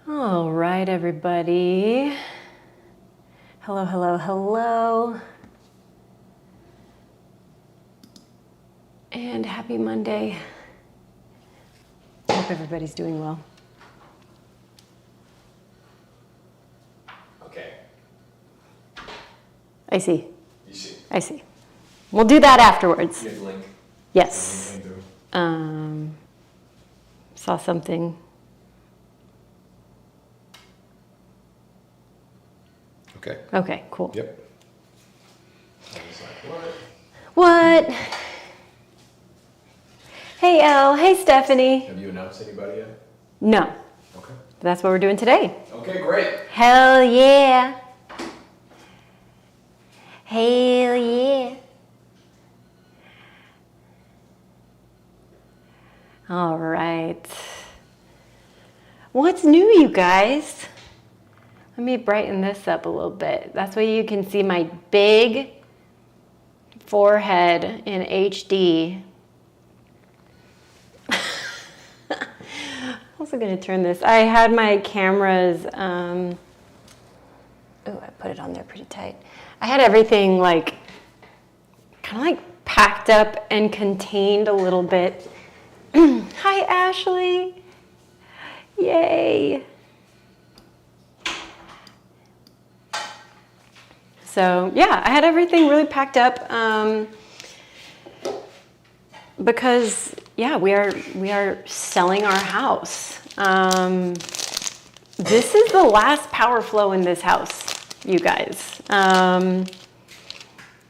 All right, everybody. Hello, hello, hello. And happy Monday. Hope everybody's doing well. Okay. I see. You see. I see. We'll do that afterwards. You have the link? Yes. Saw something. Okay. Okay, cool. Yep. I was like, What? Hey, Elle. Hey, Stephanie. Have you announced anybody yet? No. Okay. That's what we're doing today. Okay, great. Hell yeah. Hell yeah. All right. What's new, you guys? Let me brighten this up a little bit. That's way you can see my big forehead in HD. Also going to turn this. I had my cameras, oh, I put it on there pretty tight. I had everything like, kind of like packed up and contained a little bit. Hi, Ashley. Yay. So yeah, I had everything really packed up because yeah, we are selling our house. This is the last power flow in this house, you guys.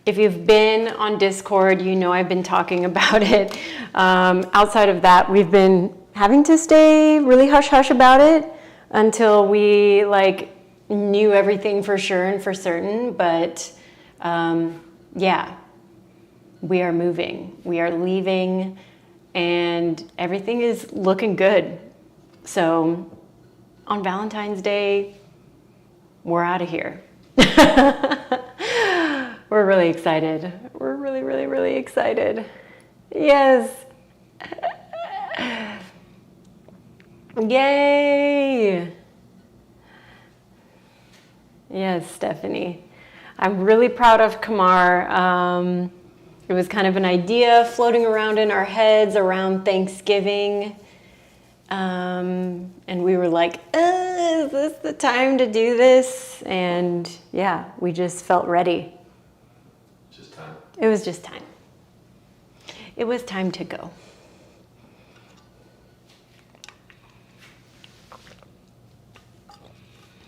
If you've been on Discord, you know I've been talking about it. Outside of that, we've been having to stay really hush-hush about it until we knew everything for sure and for certain. But yeah, we are moving, we are leaving, and everything is looking good. So on Valentine's Day, we're out of here. We're really excited. We're really, really, really excited. Yes. Yay. Yes, Stephanie. I'm really proud of Kamar. It was kind of an idea floating around in our heads around Thanksgiving. And we were like, is this the time to do this? And yeah, we just felt ready. Just time. It was just time. It was time to go.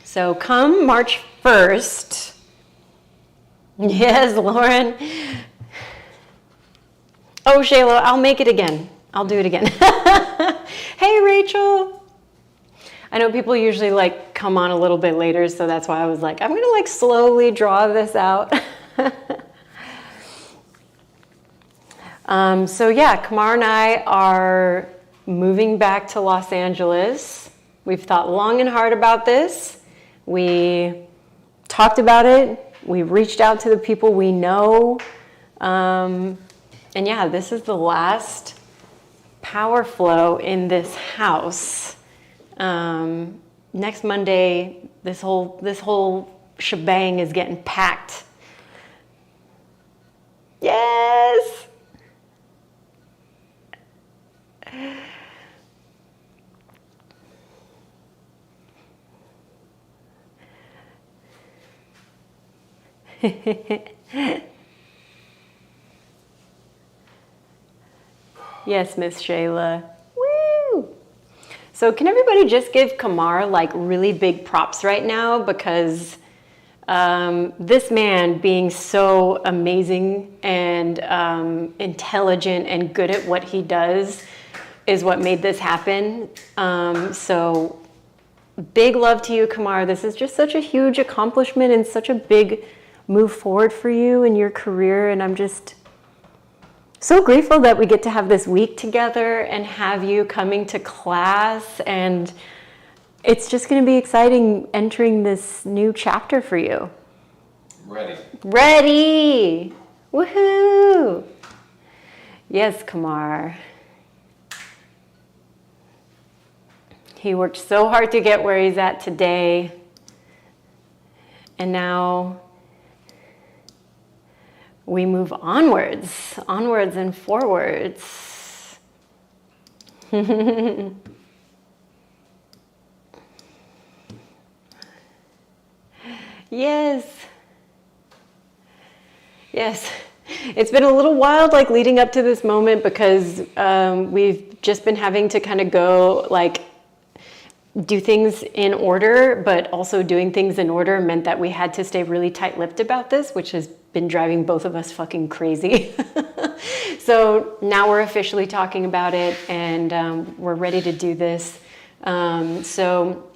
So come March 1st. Yes, Lauren. Oh, Shayla, I'll make it again. I'll do it again. Hey, Rachel. I know people usually come on a little bit later, so that's why I was like, I'm gonna slowly draw this out. So yeah, Kamar and I are moving back to Los Angeles. We've thought long and hard about this. We talked about it. We reached out to the people we know. And yeah, this is the last power flow in this house. Next Monday, this whole shebang is getting packed. Yes. Yes, Miss Shayla. Woo! So can everybody just give Kamar really big props right now, because this man being so amazing and intelligent and good at what he does is what made this happen. So big love to you, Kamar. This is just such a huge accomplishment and such a big move forward for you in your career. And I'm just so grateful that we get to have this week together and have you coming to class. And it's just going to be exciting entering this new chapter for you. Ready. Ready. Woohoo. Yes, Kamar. He worked so hard to get where he's at today. And now we move onwards and forwards. Yes. Yes. It's been a little wild, like leading up to this moment, because we've just been having to kind of go like do things in order, but also doing things in order meant that we had to stay really tight-lipped about this, which has been driving both of us fucking crazy. So now we're officially talking about it, and we're ready to do this. So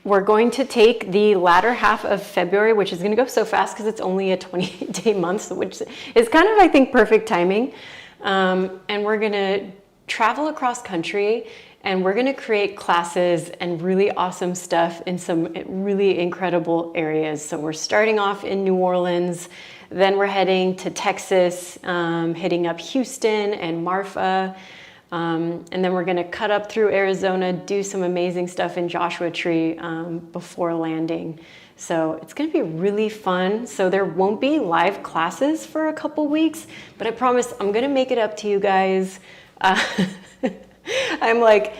we're going to take the latter half of February, which is going to go so fast because it's only a 28-day month, which is kind of, I think, perfect timing. And we're going to travel across country, and we're going to create classes and really awesome stuff in some really incredible areas. So we're starting off in New Orleans, then we're heading to Texas, hitting up Houston and Marfa. And then we're going to cut up through Arizona, do some amazing stuff in Joshua Tree before landing. So it's going to be really fun. So there won't be live classes for a couple weeks, but I promise I'm going to make it up to you guys. I'm like,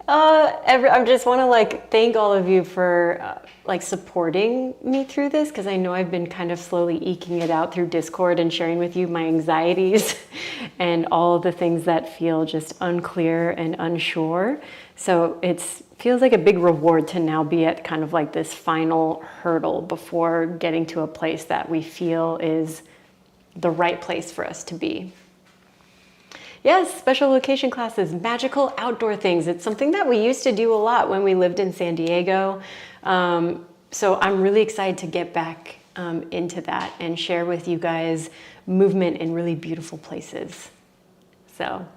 I just want to like thank all of you for like supporting me through this, because I know I've been kind of slowly eking it out through Discord and sharing with you my anxieties and all of the things that feel just unclear and unsure. So it feels like a big reward to now be at kind of like this final hurdle before getting to a place that we feel is the right place for us to be. Yes, special location classes, magical outdoor things. It's something that we used to do a lot when we lived in San Diego. So I'm really excited to get back into that and share with you guys movement in really beautiful places. So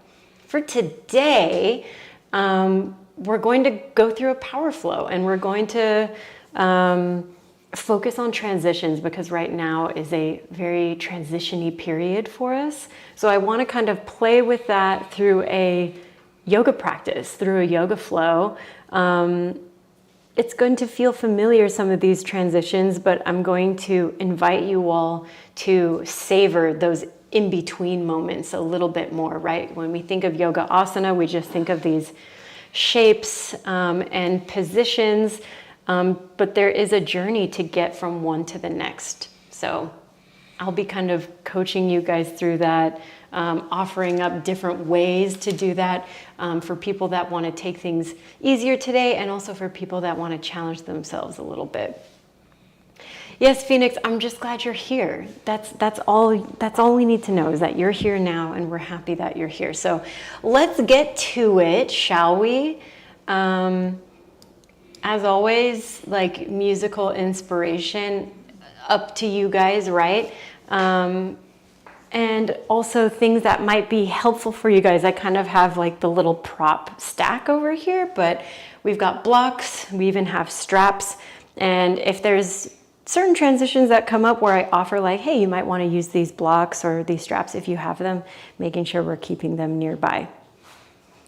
for today, we're going to go through a power flow, and we're going to focus on transitions, because right now is a very transition-y period for us. So I want to kind of play with that through a yoga practice, through a yoga flow. It's going to feel familiar, some of these transitions, but I'm going to invite you all to savor those in-between moments a little bit more, right? When we think of yoga asana, we just think of these shapes and positions. But there is a journey to get from one to the next. So I'll be kind of coaching you guys through that, offering up different ways to do that for people that want to take things easier today, and also for people that want to challenge themselves a little bit. Yes, Phoenix, I'm just glad you're here. That's all we need to know, is that you're here now, and we're happy that you're here. So let's get to it, shall we? As always, like musical inspiration, up to you guys, right? And also things that might be helpful for you guys. I kind of have like the little prop stack over here, but we've got blocks, we even have straps. And if there's certain transitions that come up where I offer like, hey, you might want to use these blocks or these straps if you have them, making sure we're keeping them nearby.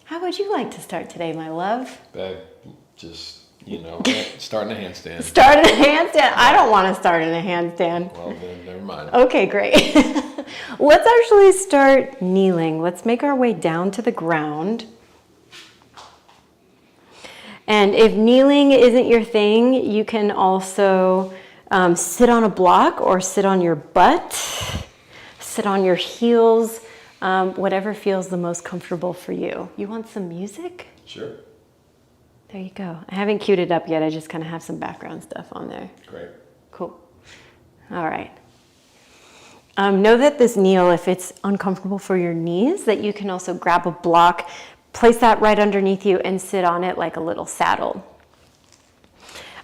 How would you like to start today, my love? Just, starting a handstand. Start in a handstand? I don't want to start in a handstand. Well, then never mind. Okay, great. Let's actually start kneeling. Let's make our way down to the ground. And if kneeling isn't your thing, you can also sit on a block or sit on your butt, sit on your heels, whatever feels the most comfortable for you. You want some music? Sure. There you go. I haven't queued it up yet. I just kind of have some background stuff on there. Great. Cool. All right. Know that this kneel, if it's uncomfortable for your knees, that you can also grab a block, place that right underneath you, and sit on it like a little saddle.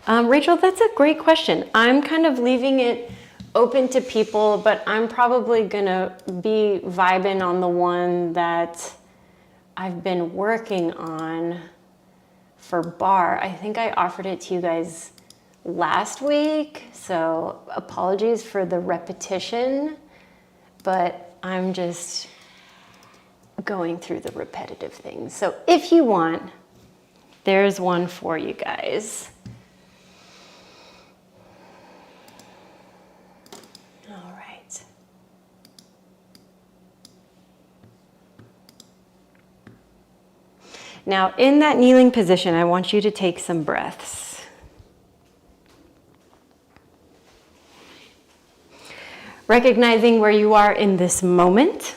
Rachel, that's a great question. I'm kind of leaving it open to people, but I'm probably gonna be vibing on the one that I've been working on for bar. I think I offered it to you guys last week, so apologies for the repetition, but I'm just going through the repetitive things. So if you want, There's one for you guys. All right. Now, in that kneeling position, I want you to take some breaths. Recognizing where you are in this moment.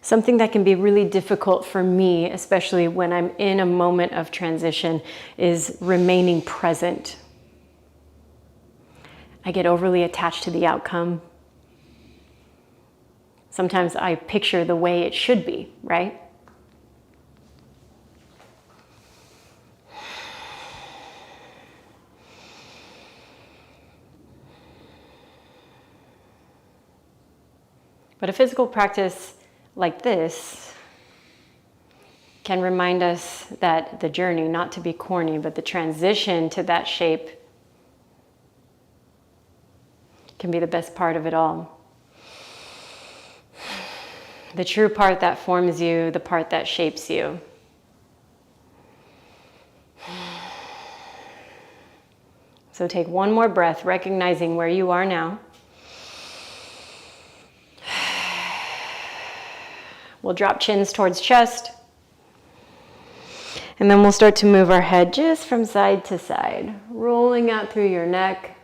Something that can be really difficult for me, especially when I'm in a moment of transition, is remaining present. I get overly attached to the outcome. Sometimes I picture the way it should be, right? But a physical practice like this can remind us that the journey, not to be corny, but the transition to that shape can be the best part of it all. The true part that forms you, the part that shapes you. So take one more breath, recognizing where you are now. We'll drop chins towards chest. And then we'll start to move our head just from side to side, rolling out through your neck.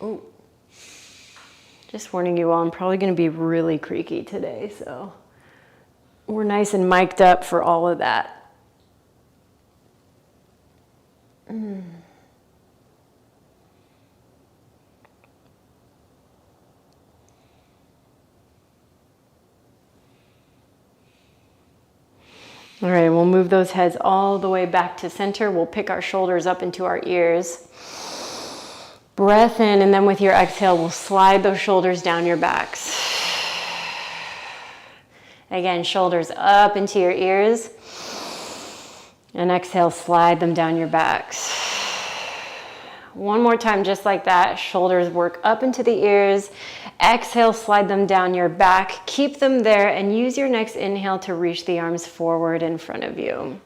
Ooh. Just warning you all, I'm probably going to be really creaky today, so we're nice and mic'd up for all of that. All right, we'll move those heads all the way back to center. We'll pick our shoulders up into our ears. Breath in, and then with your exhale, we'll slide those shoulders down your backs. Again, shoulders up into your ears. And exhale, slide them down your backs. One more time, just like that. Shoulders work up into the ears. Exhale, slide them down your back. Keep them there and use your next inhale to reach the arms forward in front of you.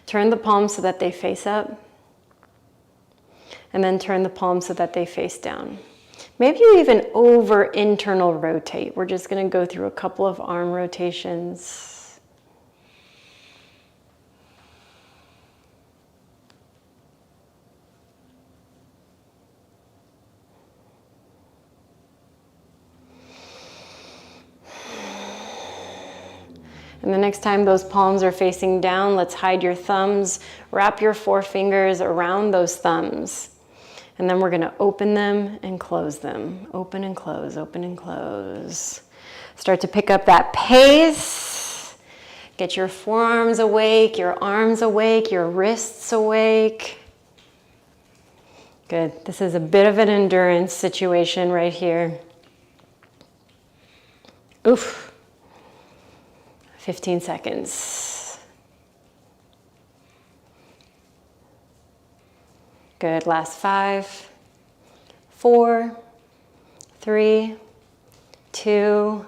Turn the palms so that they face up. And then turn the palms so that they face down. Maybe you even over internal rotate. We're just going to go through a couple of arm rotations. And the next time those palms are facing down, let's hide your thumbs, wrap your forefingers around those thumbs. And then we're gonna open them and close them. Open and close, open and close. Start to pick up that pace. Get your forearms awake, your arms awake, your wrists awake. Good, this is a bit of an endurance situation right here. Oof. 15 seconds. Good, last 5, 4, 3, 2,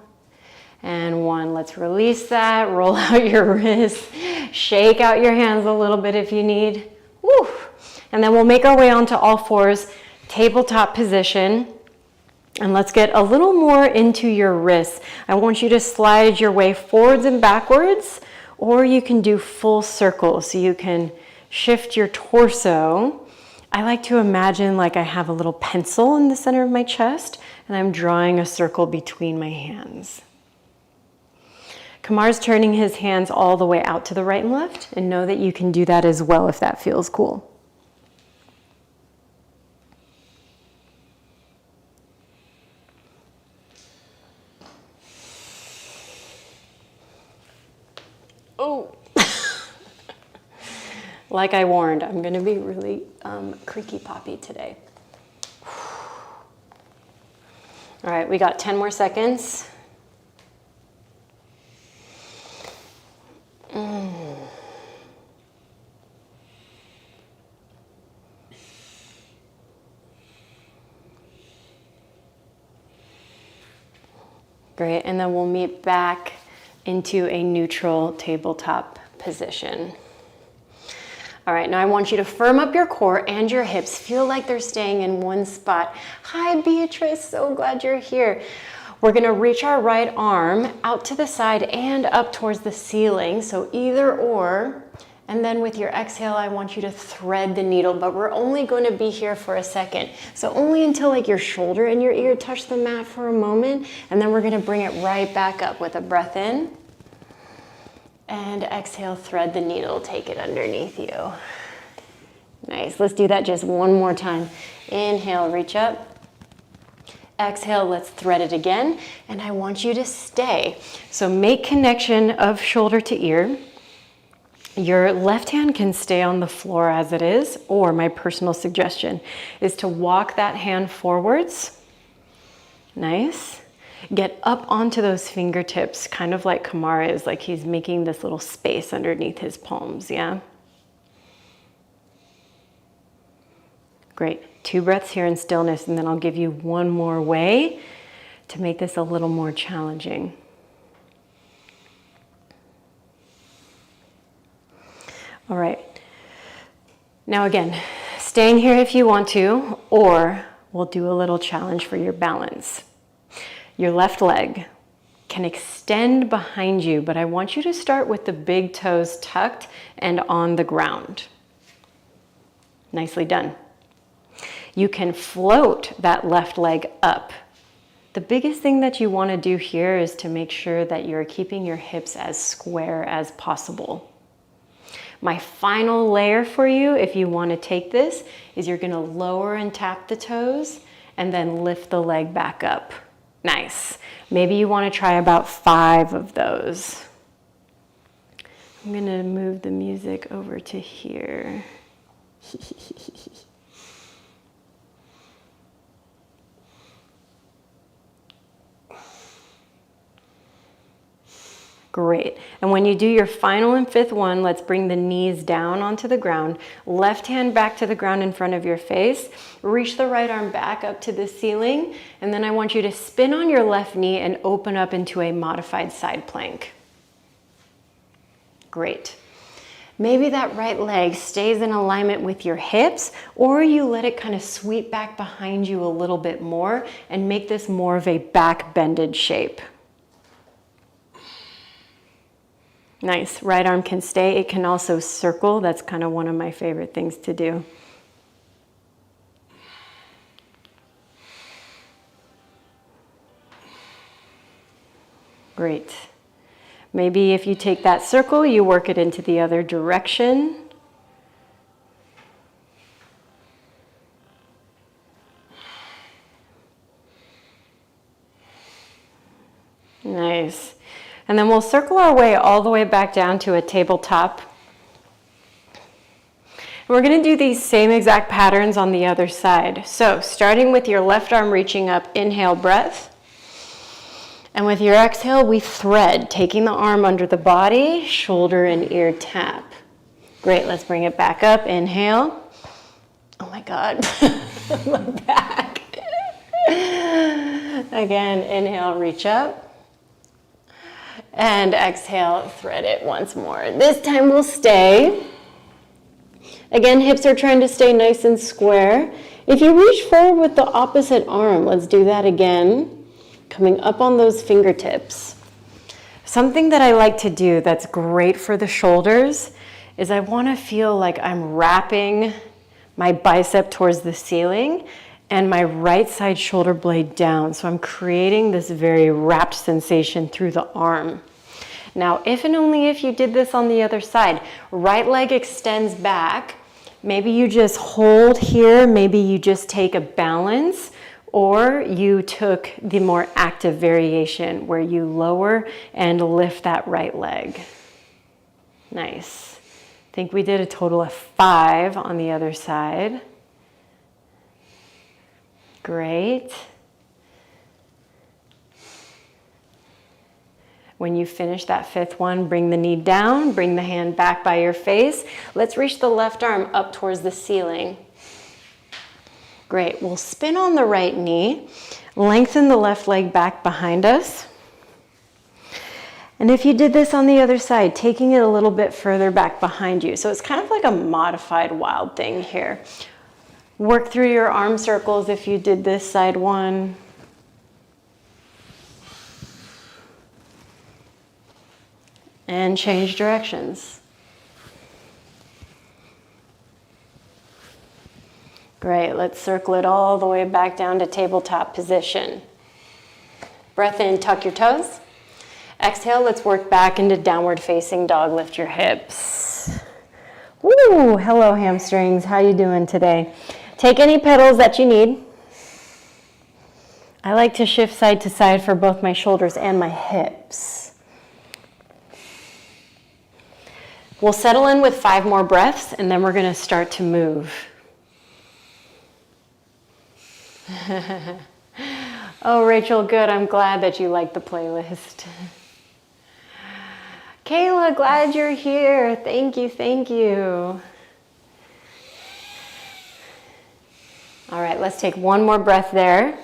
and 1. Let's release that, roll out your wrists, shake out your hands a little bit if you need. Woo! And then we'll make our way onto all fours, tabletop position. And let's get a little more into your wrists. I want you to slide your way forwards and backwards, or you can do full circle. So you can shift your torso. I like to imagine like I have a little pencil in the center of my chest, and I'm drawing a circle between my hands. Kamar's turning his hands all the way out to the right and left, and know that you can do that as well if that feels cool. Oh, like I warned, I'm going to be really creaky poppy today. All right, we got 10 more seconds. Great, and then we'll meet back into a neutral tabletop position. All right, now I want you to firm up your core and your hips. Feel like they're staying in one spot. Hi, Beatrice, so glad you're here. We're gonna reach our right arm out to the side and up towards the ceiling, so either or. And then with your exhale, I want you to thread the needle, but we're only going to be here for a second. So only until like your shoulder and your ear touch the mat for a moment, and then we're going to bring it right back up with a breath in. And exhale, thread the needle, take it underneath you. Nice, let's do that just one more time. Inhale, reach up. Exhale, let's thread it again. And I want you to stay. So make connection of shoulder to ear. Your left hand can stay on the floor as it is, or my personal suggestion is to walk that hand forwards. Nice. Get up onto those fingertips, kind of like Kumar is, like he's making this little space underneath his palms, yeah? Great. 2 breaths here in stillness, and then I'll give you one more way to make this a little more challenging. All right, now again, staying here if you want to, or we'll do a little challenge for your balance. Your left leg can extend behind you, but I want you to start with the big toes tucked and on the ground. Nicely done. You can float that left leg up. The biggest thing that you want to do here is to make sure that you're keeping your hips as square as possible. My final layer for you, if you want to take this, is you're going to lower and tap the toes and then lift the leg back up. Nice. Maybe you want to try about 5 of those. I'm going to move the music over to here. Great. And when you do your final and 5th one, let's bring the knees down onto the ground. Left hand back to the ground in front of your face. Reach the right arm back up to the ceiling. And then I want you to spin on your left knee and open up into a modified side plank. Great. Maybe that right leg stays in alignment with your hips, or you let it kind of sweep back behind you a little bit more and make this more of a back bended shape. Nice, right arm can stay. It can also circle. That's kind of one of my favorite things to do. Great. Maybe if you take that circle, you work it into the other direction. Nice. And then we'll circle our way all the way back down to a tabletop. And we're going to do these same exact patterns on the other side. So starting with your left arm reaching up, inhale, breath. And with your exhale, we thread, taking the arm under the body, shoulder and ear tap. Great, let's bring it back up, inhale. Oh my God, my back. Again, inhale, reach up. And exhale, thread it once more. This time we'll stay. Again, hips are trying to stay nice and square. If you reach forward with the opposite arm, let's do that again. Coming up on those fingertips. Something that I like to do that's great for the shoulders is I want to feel like I'm wrapping my bicep towards the ceiling and my right side shoulder blade down. So I'm creating this very wrapped sensation through the arm. Now, if and only if you did this on the other side, right leg extends back. Maybe you just hold here. Maybe you just take a balance, or you took the more active variation where you lower and lift that right leg. Nice. I think we did a total of 5 on the other side. Great. When you finish that 5th one, bring the knee down, bring the hand back by your face. Let's reach the left arm up towards the ceiling. Great, we'll spin on the right knee, lengthen the left leg back behind us. And if you did this on the other side, taking it a little bit further back behind you. So it's kind of like a modified wild thing here. Work through your arm circles if you did this side one. And change directions. Great, let's circle it all the way back down to tabletop position. Breath in, tuck your toes. Exhale, let's work back into downward facing dog. Lift your hips. Woo, hello hamstrings, how you doing today? Take any pedals that you need. I like to shift side to side for both my shoulders and my hips. We'll settle in with 5 more breaths and then we're gonna start to move. Oh, Rachel, good. I'm glad that you like the playlist. Kayla, glad you're here. Thank you, thank you. All right, let's take one more breath there.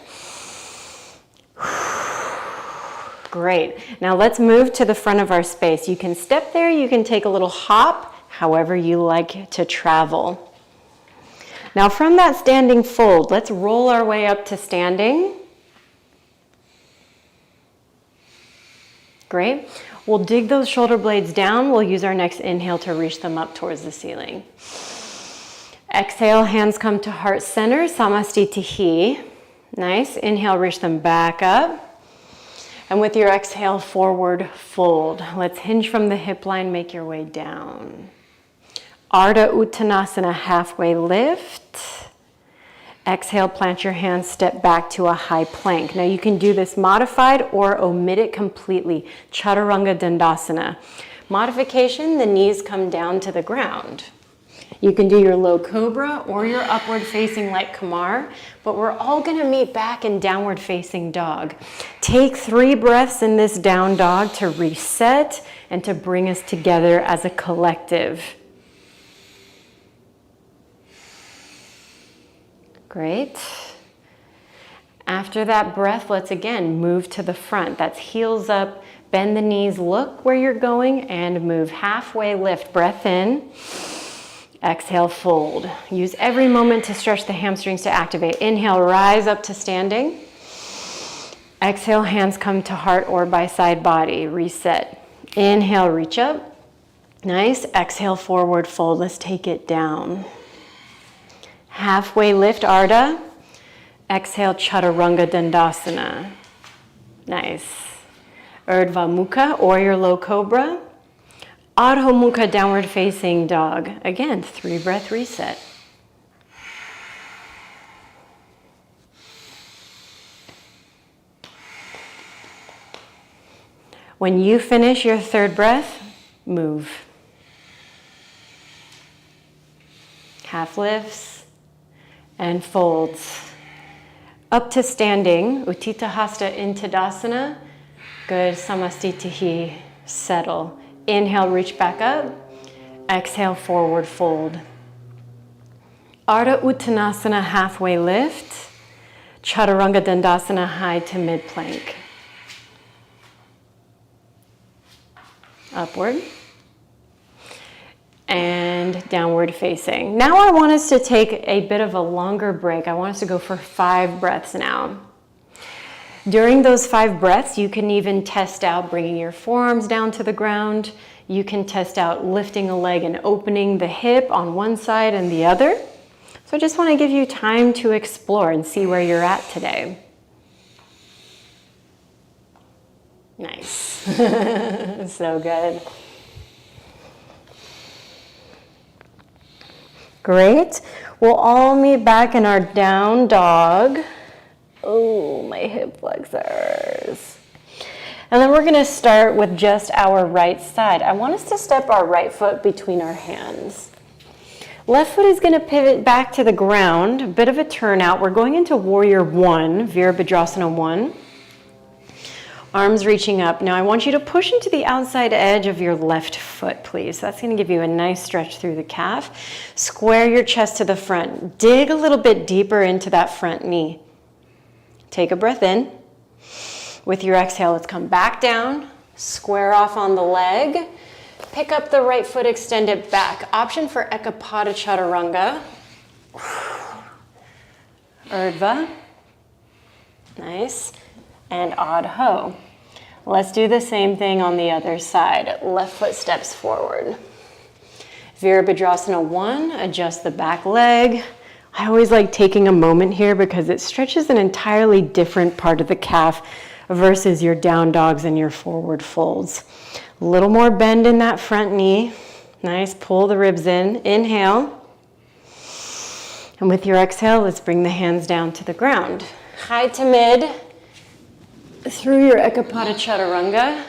Great. Now let's move to the front of our space. You can step there, you can take a little hop, however you like to travel. Now from that standing fold, let's roll our way up to standing. Great. We'll dig those shoulder blades down. We'll use our next inhale to reach them up towards the ceiling. Exhale, hands come to heart center, samastitihi. Nice. Inhale, reach them back up. And with your exhale, forward fold. Let's hinge from the hip line, make your way down. Ardha Uttanasana, halfway lift. Exhale, plant your hands, step back to a high plank. Now you can do this modified or omit it completely. Chaturanga Dandasana. Modification, the knees come down to the ground. You can do your low cobra or your upward facing like Kumar, but we're all gonna meet back in downward facing dog. Take 3 breaths in this down dog to reset and to bring us together as a collective. Great. After that breath, let's again move to the front. That's heels up, bend the knees, look where you're going, and move. Halfway lift, breath in. Exhale, fold. Use every moment to stretch the hamstrings to activate. Inhale, rise up to standing. Exhale, hands come to heart or by side body. Reset. Inhale, reach up. Nice. Exhale, forward fold. Let's take it down. Halfway lift, Ardha. Exhale, Chaturanga Dandasana. Nice. Urdhva Mukha or your low cobra. Adho Mukha, downward facing dog. Again, 3 breath reset. When you finish your 3rd breath, move. Half lifts. And folds. Up to standing, Utthita Hasta in Tadasana. Good, Samastitihi, settle. Inhale, reach back up. Exhale, forward fold. Ardha Uttanasana, halfway lift. Chaturanga Dandasana, high to mid plank. Upward. And downward facing. Now I want us to take a bit of a longer break. I want us to go for 5 breaths now. During those 5 breaths, you can even test out bringing your forearms down to the ground. You can test out lifting a leg and opening the hip on one side and the other. So I just want to give you time to explore and see where you're at today. Nice. So good. Great. We'll all meet back in our down dog. Oh, my hip flexors. And then we're going to start with just our right side. I want us to step our right foot between our hands. Left foot is going to pivot back to the ground, a bit of a turnout. We're going into Warrior 1, Virabhadrasana 1. Arms reaching up. Now I want you to push into the outside edge of your left foot, please. That's going to give you a nice stretch through the calf. Square your chest to the front. Dig a little bit deeper into that front knee. Take a breath in. With your exhale, let's come back down. Square off on the leg. Pick up the right foot, extend it back. Option for Ekapada Chaturanga. Urdhva. Nice. And Adho. Let's do the same thing on the other side. Left foot steps forward. Virabhadrasana 1, adjust the back leg. I always like taking a moment here because it stretches an entirely different part of the calf versus your down dogs and your forward folds. A little more bend in that front knee. Nice, pull the ribs in. Inhale. And with your exhale, let's bring the hands down to the ground. High to mid through your Ekapada Chaturanga.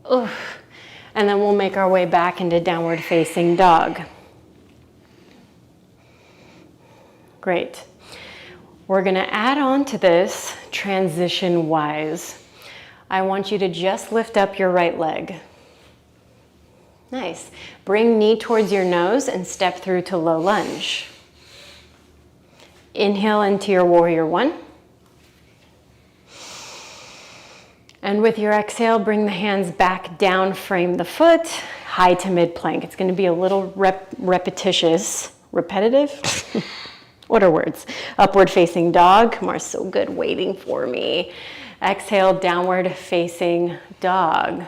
Oof. And then we'll make our way back into downward facing dog. Great. We're gonna add on to this transition-wise. I want you to just lift up your right leg. Nice. Bring knee towards your nose and step through to low lunge. Inhale into your warrior 1. And with your exhale, bring the hands back down, frame the foot, high to mid plank. It's gonna be a little repetitive? What are words? Upward facing dog. Kamar's so good waiting for me. Exhale, downward facing dog.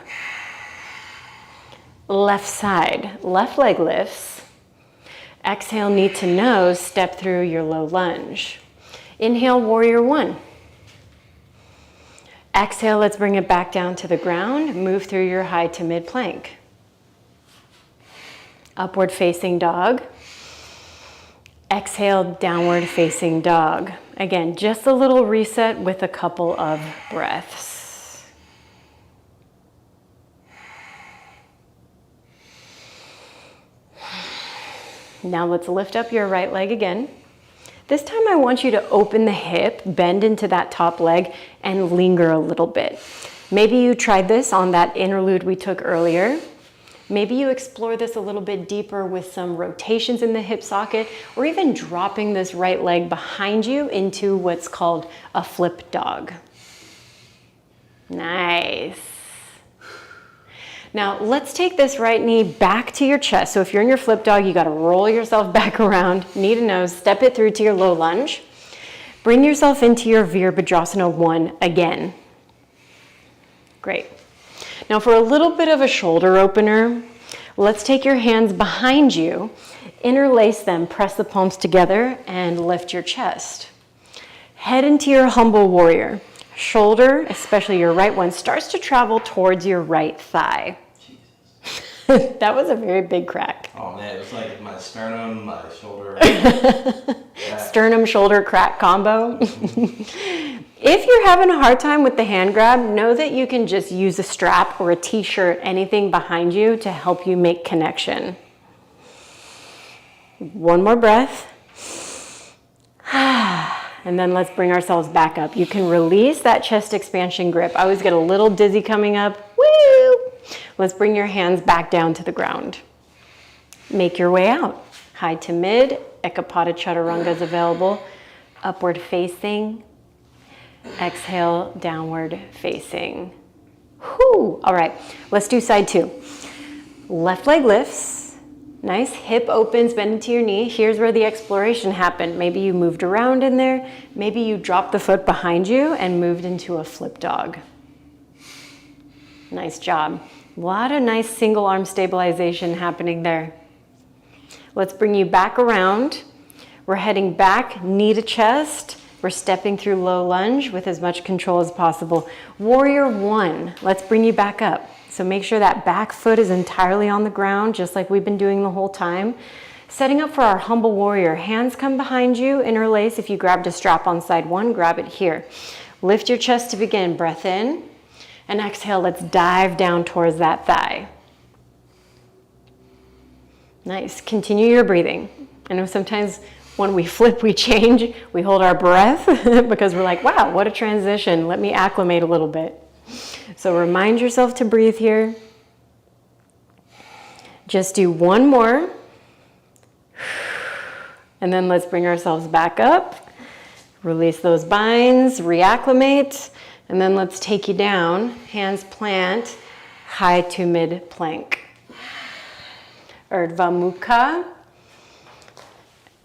Left side, left leg lifts. Exhale, knee to nose, step through your low lunge. Inhale, warrior 1. Exhale, let's bring it back down to the ground. Move through your high to mid plank. Upward facing dog. Exhale, downward facing dog. Again, just a little reset with a couple of breaths. Now let's lift up your right leg again. This time I want you to open the hip, bend into that top leg, and linger a little bit. Maybe you tried this on that interlude we took earlier. Maybe you explore this a little bit deeper with some rotations in the hip socket, or even dropping this right leg behind you into what's called a flip dog. Nice. Now let's take this right knee back to your chest. So if you're in your flip dog, you gotta roll yourself back around, knee to nose, step it through to your low lunge. Bring yourself into your Virabhadrasana 1 again. Great. Now for a little bit of a shoulder opener, let's take your hands behind you, interlace them, press the palms together, and lift your chest. Head into your humble warrior. Shoulder, especially your right one, starts to travel towards your right thigh. That was a very big crack. Oh man, it was like my sternum, my shoulder. Sternum shoulder crack combo. If you're having a hard time with the hand grab, know that you can just use a strap or a t-shirt, anything behind you to help you make connection. One more breath. And then let's bring ourselves back up. You can release that chest expansion grip. I always get a little dizzy coming up. Woo! Let's bring your hands back down to the ground. Make your way out. High to mid, Ekapada Chaturanga is available. Upward facing. Exhale, downward facing. Whew. All right, let's do side 2. Left leg lifts. Nice, hip opens, bend into your knee. Here's where the exploration happened. Maybe you moved around in there. Maybe you dropped the foot behind you and moved into a flip dog. Nice job. A lot of nice single arm stabilization happening there. Let's bring you back around. We're heading back, knee to chest. We're stepping through low lunge with as much control as possible. Warrior 1, let's bring you back up. So make sure that back foot is entirely on the ground, just like we've been doing the whole time. Setting up for our humble warrior. Hands come behind you, interlace. If you grabbed a strap on side 1, grab it here. Lift your chest to begin. Breath in and exhale. Let's dive down towards that thigh. Nice. Continue your breathing. I know sometimes when we flip, we change. We hold our breath because we're like, wow, what a transition. Let me acclimate a little bit. So remind yourself to breathe here. Just do one more. And then let's bring ourselves back up. Release those binds, reacclimate. And then let's take you down, hands plant, high to mid plank. Urdhva Mukha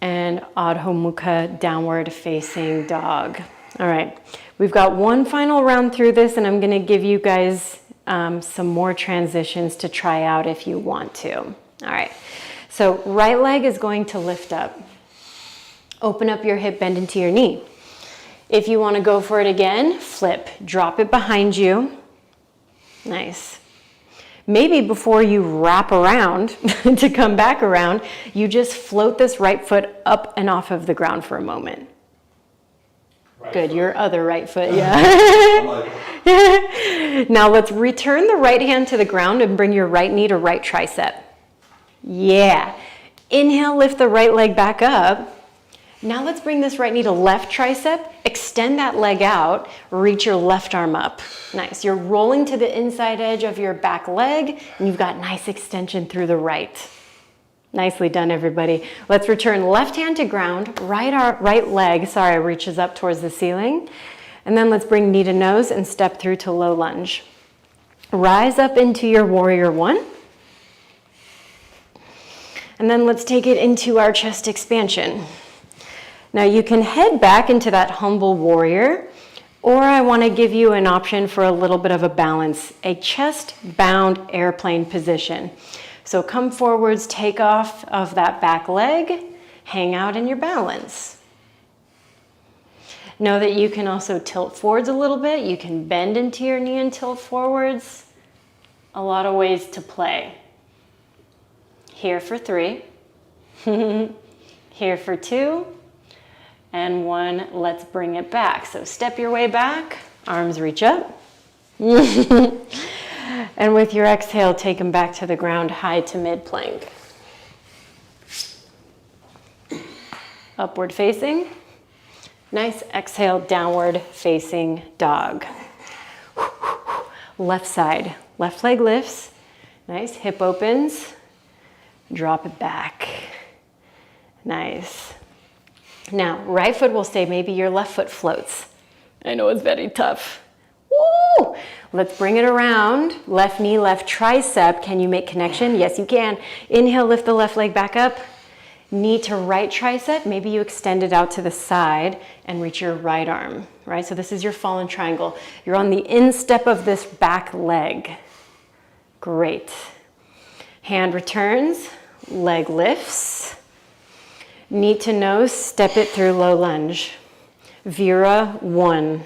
and Adho Mukha, downward facing dog. All right, we've got one final round through this, and I'm gonna give you guys some more transitions to try out if you want to. All right, so right leg is going to lift up. Open up your hip, bend into your knee. If you want to go for it again, flip, drop it behind you. Nice. Maybe before you wrap around to come back around, you just float this right foot up and off of the ground for a moment. Right Good, foot. your other right foot, yeah. Now let's return the right hand to the ground and bring your right knee to right tricep. Yeah. Inhale, lift the right leg back up. Now let's bring this right knee to left tricep, extend that leg out, reach your left arm up. Nice, you're rolling to the inside edge of your back leg, and you've got nice extension through the right. Nicely done, everybody. Let's return left hand to ground, right leg, reaches up towards the ceiling. And then let's bring knee to nose and step through to low lunge. Rise up into your warrior one. And then let's take it into our chest expansion. Now you can head back into that humble warrior, or I want to give you an option for a little bit of a balance, a chest bound airplane position. So come forwards, take off of that back leg, hang out in your balance. Know that you can also tilt forwards a little bit. You can bend into your knee and tilt forwards. A lot of ways to play. Here for 3. Here for 2. And 1, let's bring it back. So step your way back, arms reach up. And with your exhale, take them back to the ground, high to mid plank. Upward facing. Nice, exhale, downward facing dog. Left side, left leg lifts. Nice, hip opens. Drop it back. Nice. Now, right foot will stay, maybe your left foot floats. I know it's very tough. Woo! Let's bring it around. Left knee, left tricep. Can you make connection? Yes, you can. Inhale, lift the left leg back up. Knee to right tricep. Maybe you extend it out to the side and reach your right arm, right? So this is your fallen triangle. You're on the instep of this back leg. Great. Hand returns, leg lifts. Knee to nose, step it through low lunge. Vira 1.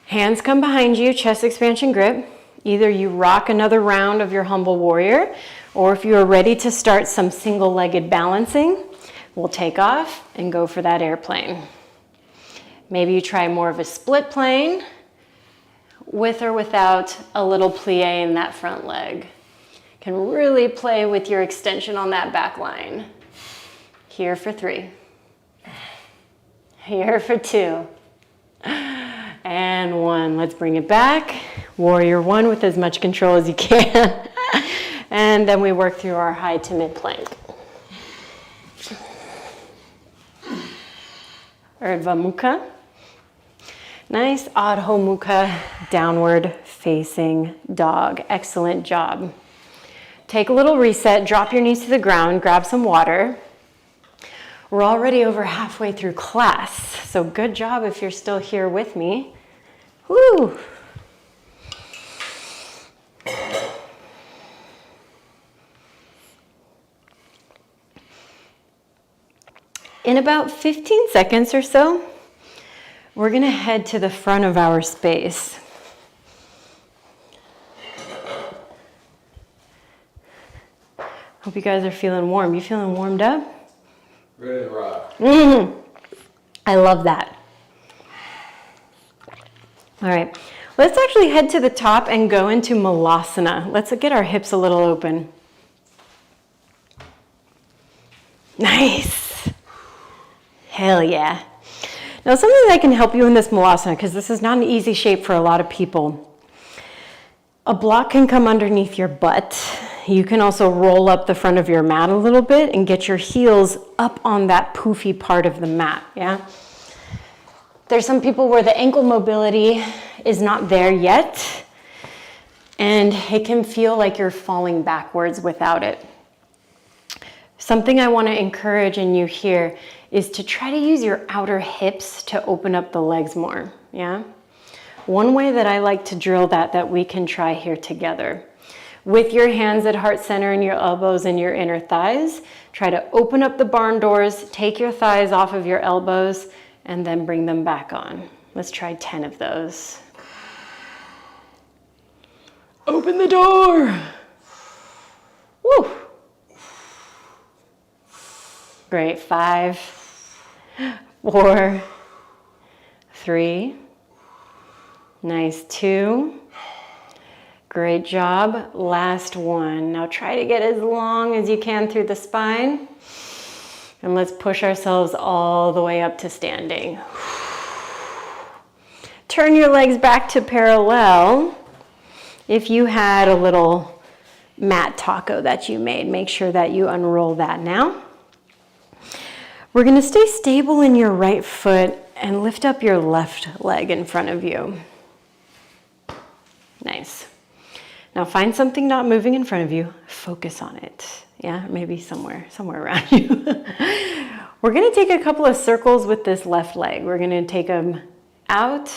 Hands come behind you, chest expansion grip. Either you rock another round of your humble warrior, or if you are ready to start some single-legged balancing, we'll take off and go for that airplane. Maybe you try more of a split plane, with or without a little plie in that front leg. Can really play with your extension on that back line. Here for 3. Here for 2. And 1. Let's bring it back. Warrior 1 with as much control as you can. And then we work through our high to mid plank. Urdhva Mukha. Nice. Adho Mukha, downward facing dog. Excellent job. Take a little reset, drop your knees to the ground, grab some water. We're already over halfway through class, so good job if you're still here with me. Woo! In about 15 seconds or so, we're gonna head to the front of our space. Hope you guys are feeling warm. You feeling warmed up? Ready to rock. I love that. All right, let's actually head to the top and go into Malasana. Let's get our hips a little open. Nice. Hell yeah. Now something that can help you in this Malasana, because this is not an easy shape for a lot of people. A block can come underneath your butt. You can also roll up the front of your mat a little bit and get your heels up on that poofy part of the mat, yeah? There's some people where the ankle mobility is not there yet, and it can feel like you're falling backwards without it. Something I want to encourage in you here is to try to use your outer hips to open up the legs more, yeah? One way that I like to drill that we can try here together. With your hands at heart center and your elbows and your inner thighs, try to open up the barn doors, take your thighs off of your elbows, and then bring them back on. Let's try 10 of those. Open the door. Woo. Great. 5, 4, 3. Nice. 2. Great job. Last one. Now try to get as long as you can through the spine. And let's push ourselves all the way up to standing. Turn your legs back to parallel. If you had a little mat taco that you made, make sure that you unroll that now. We're going to stay stable in your right foot and lift up your left leg in front of you. Nice. Now find something not moving in front of you. Focus on it. Yeah, maybe somewhere around you. We're going to take a couple of circles with this left leg. We're going to take them out,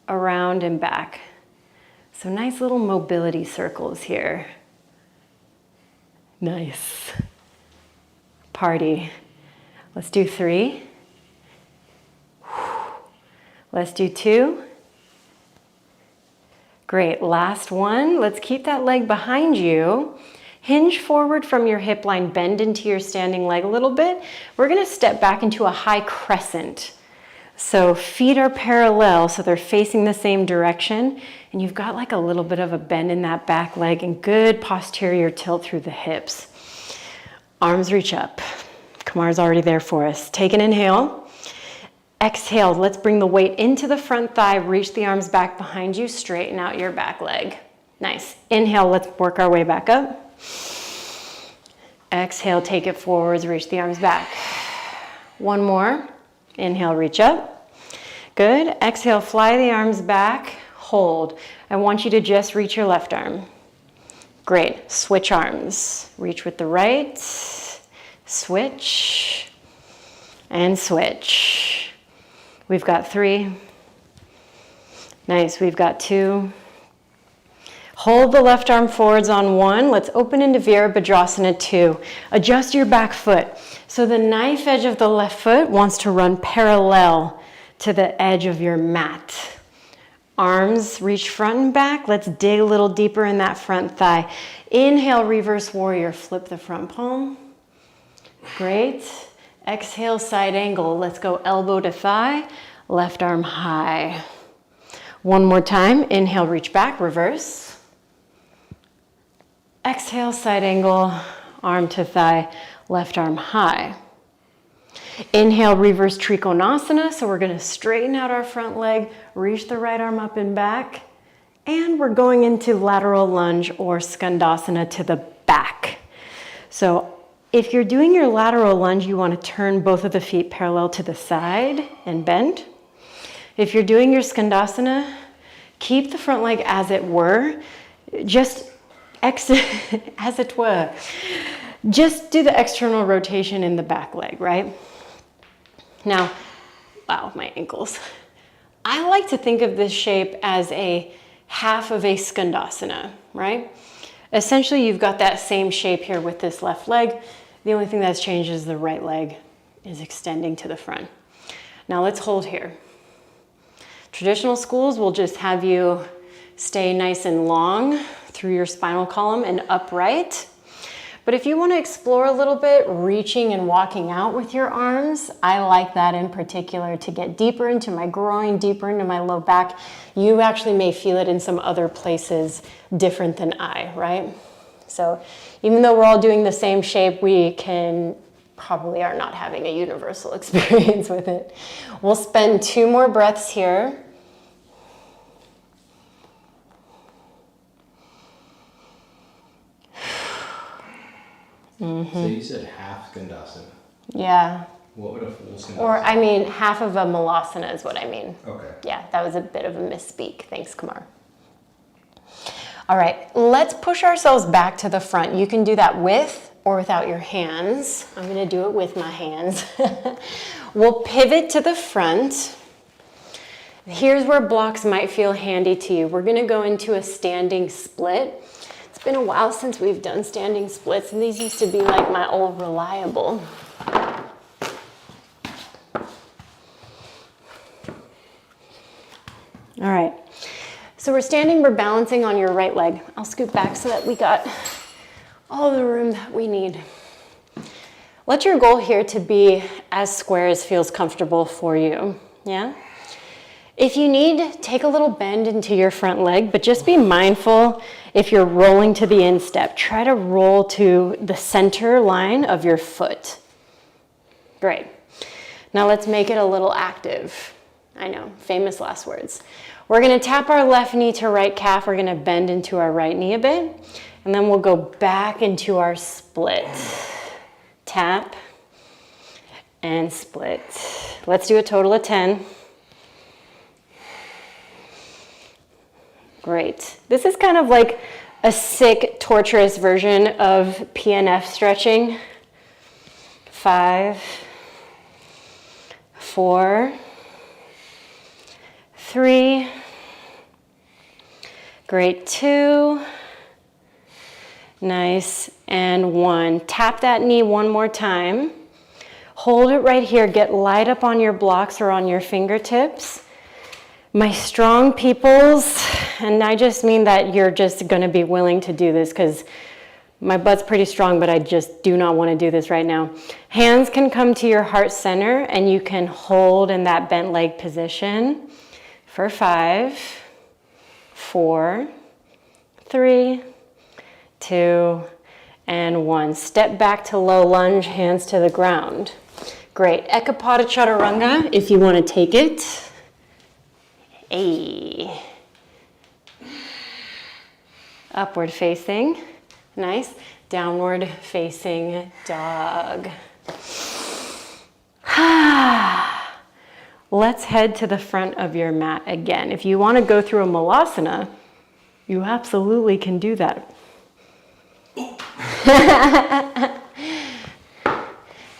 around, and back. So nice little mobility circles here. Nice. Party. Let's do 3. Let's do 2. Great. Last one. Let's keep that leg behind you. Hinge forward from your hip line, bend into your standing leg a little bit. We're going to step back into a high crescent. So feet are parallel, so they're facing the same direction. And you've got like a little bit of a bend in that back leg and good posterior tilt through the hips. Arms reach up. Kamar's already there for us. Take an inhale. Exhale. Let's bring the weight into the front thigh. Reach the arms back behind you. Straighten out your back leg. Nice. Inhale. Let's work our way back up. Exhale, take it forwards, reach the arms back. One more. Inhale, reach up. Good. Exhale, fly the arms back. Hold. I want you to just reach your left arm. Great. Switch arms. Reach with the right. Switch. And switch. We've got 3. Nice. We've got 2. Hold the left arm forwards on 1. Let's open into Virabhadrasana 2. Adjust your back foot. So the knife edge of the left foot wants to run parallel to the edge of your mat. Arms reach front and back. Let's dig a little deeper in that front thigh. Inhale, reverse warrior. Flip the front palm. Great. Exhale, side angle. Let's go elbow to thigh. Left arm high. One more time. Inhale, reach back, reverse. Exhale, side angle, arm to thigh, left arm high. Inhale, reverse trikonasana. So we're going to straighten out our front leg, reach the right arm up and back. And we're going into lateral lunge or skandasana to the back. So if you're doing your lateral lunge, you want to turn both of the feet parallel to the side and bend. If you're doing your skandasana, keep the front leg as it were. Just as it were. Just do the external rotation in the back leg, right? Now, wow, my ankles. I like to think of this shape as a half of a skandasana, right? Essentially, you've got that same shape here with this left leg. The only thing that's changed is the right leg is extending to the front. Now let's hold here. Traditional schools will just have you stay nice and long through your spinal column and upright. But if you want to explore a little bit, reaching and walking out with your arms, I like that in particular to get deeper into my groin, deeper into my low back. You actually may feel it in some other places different than I, right? So even though we're all doing the same shape, we probably are not having a universal experience with it. We'll spend 2 more breaths here. So you said half skandasana. Yeah. What would a full skandasana? Or, I mean, half of a Malasana is what I mean. Okay. Yeah, that was a bit of a misspeak. Thanks, Kumar. All right, let's push ourselves back to the front. You can do that with or without your hands. I'm going to do it with my hands. We'll pivot to the front. Here's where blocks might feel handy to you. We're going to go into a standing split. It's been a while since we've done standing splits, and these used to be like my old reliable. All right, so we're standing, we're balancing on your right leg. I'll scoot back so that we got all the room that we need. Let your goal here to be as square as feels comfortable for you, yeah? If you need, take a little bend into your front leg, but just be mindful if you're rolling to the instep. Try to roll to the center line of your foot. Great. Now let's make it a little active. I know, famous last words. We're gonna tap our left knee to right calf. We're gonna bend into our right knee a bit, and then we'll go back into our split. Tap and split. Let's do a total of 10. Great. This is kind of like a sick, torturous version of PNF stretching. 5, 4, 3, great, 2, nice, and 1. Tap that knee one more time. Hold it right here. Get light up on your blocks or on your fingertips. My strong peoples, and I just mean that you're just going to be willing to do this because my butt's pretty strong, but I just do not want to do this right now. Hands can come to your heart center, and you can hold in that bent leg position for 5, 4, 3, 2, and 1. Step back to low lunge, hands to the ground. Great. Ekapada Chaturanga, if you want to take it. Hey. Upward facing. Nice. Downward facing dog. Let's head to the front of your mat again. If you want to go through a Malasana, you absolutely can do that.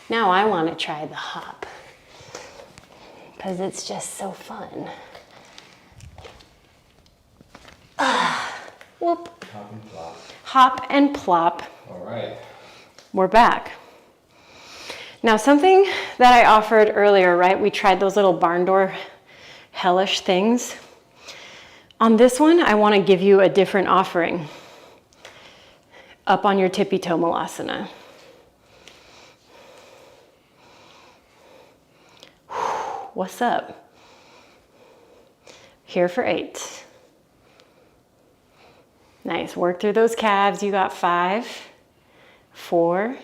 Now I want to try the hop because it's just so fun. Whoop. Hop and plop. Hop and plop. All right. We're back. Now something that I offered earlier, right? We tried those little barn door hellish things. On this one, I want to give you a different offering. Up on your tippy toe Malasana. What's up? Here for 8. Nice, work through those calves. You got 5, 4,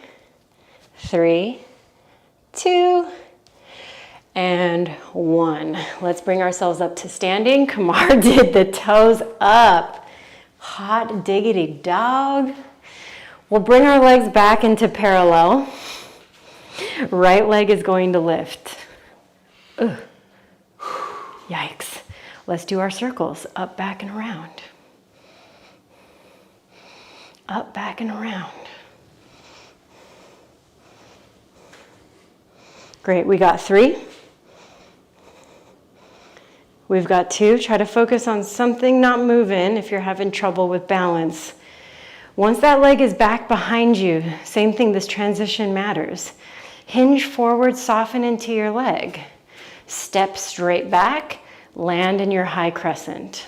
3, 2, and 1. Let's bring ourselves up to standing. Kumar did the toes up. Hot diggity dog. We'll bring our legs back into parallel. Right leg is going to lift. Ugh. Yikes. Let's do our circles. Up, back, and around. Up, back, and around. Great, we got 3. We've got 2. Try to focus on something not moving if you're having trouble with balance. Once that leg is back behind you, same thing, this transition matters. Hinge forward, soften into your leg. Step straight back, land in your high crescent.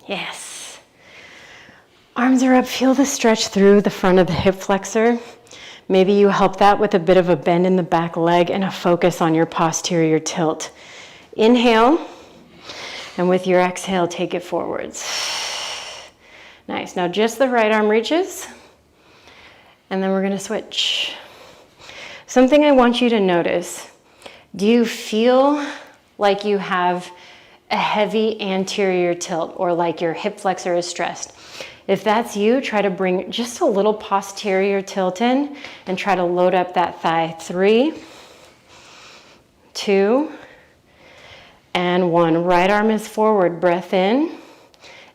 Yes. Arms are up, feel the stretch through the front of the hip flexor. Maybe you help that with a bit of a bend in the back leg and a focus on your posterior tilt. Inhale, and with your exhale, take it forwards. Nice, now just the right arm reaches, and then we're gonna switch. Something I want you to notice, do you feel like you have a heavy anterior tilt or like your hip flexor is stressed? If that's you, try to bring just a little posterior tilt in and try to load up that thigh. 3, 2, and 1. Right arm is forward, breath in.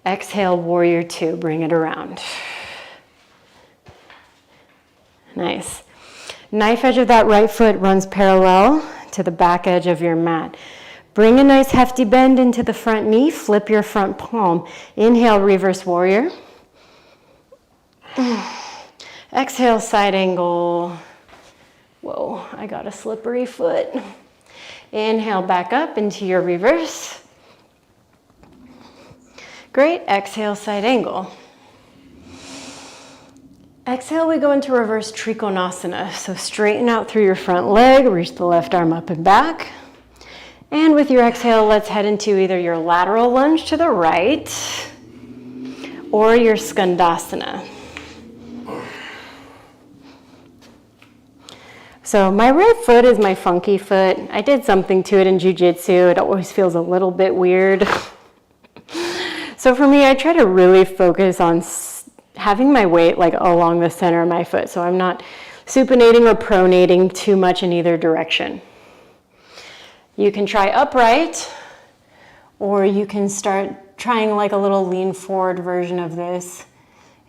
Exhale, warrior 2, bring it around. Nice. Knife edge of that right foot runs parallel to the back edge of your mat. Bring a nice hefty bend into the front knee, flip your front palm. Inhale, reverse warrior. Exhale, side angle. Whoa, I got a slippery foot. Inhale, back up into your reverse. Great, exhale, side angle. Exhale, we go into reverse trikonasana. So straighten out through your front leg, reach the left arm up and back. And with your exhale, let's head into either your lateral lunge to the right or your skandasana. So my right foot is my funky foot. I did something to it in jiu-jitsu. It always feels a little bit weird. So for me, I try to really focus on having my weight like along the center of my foot. So I'm not supinating or pronating too much in either direction. You can try upright, or you can start trying like a little lean forward version of this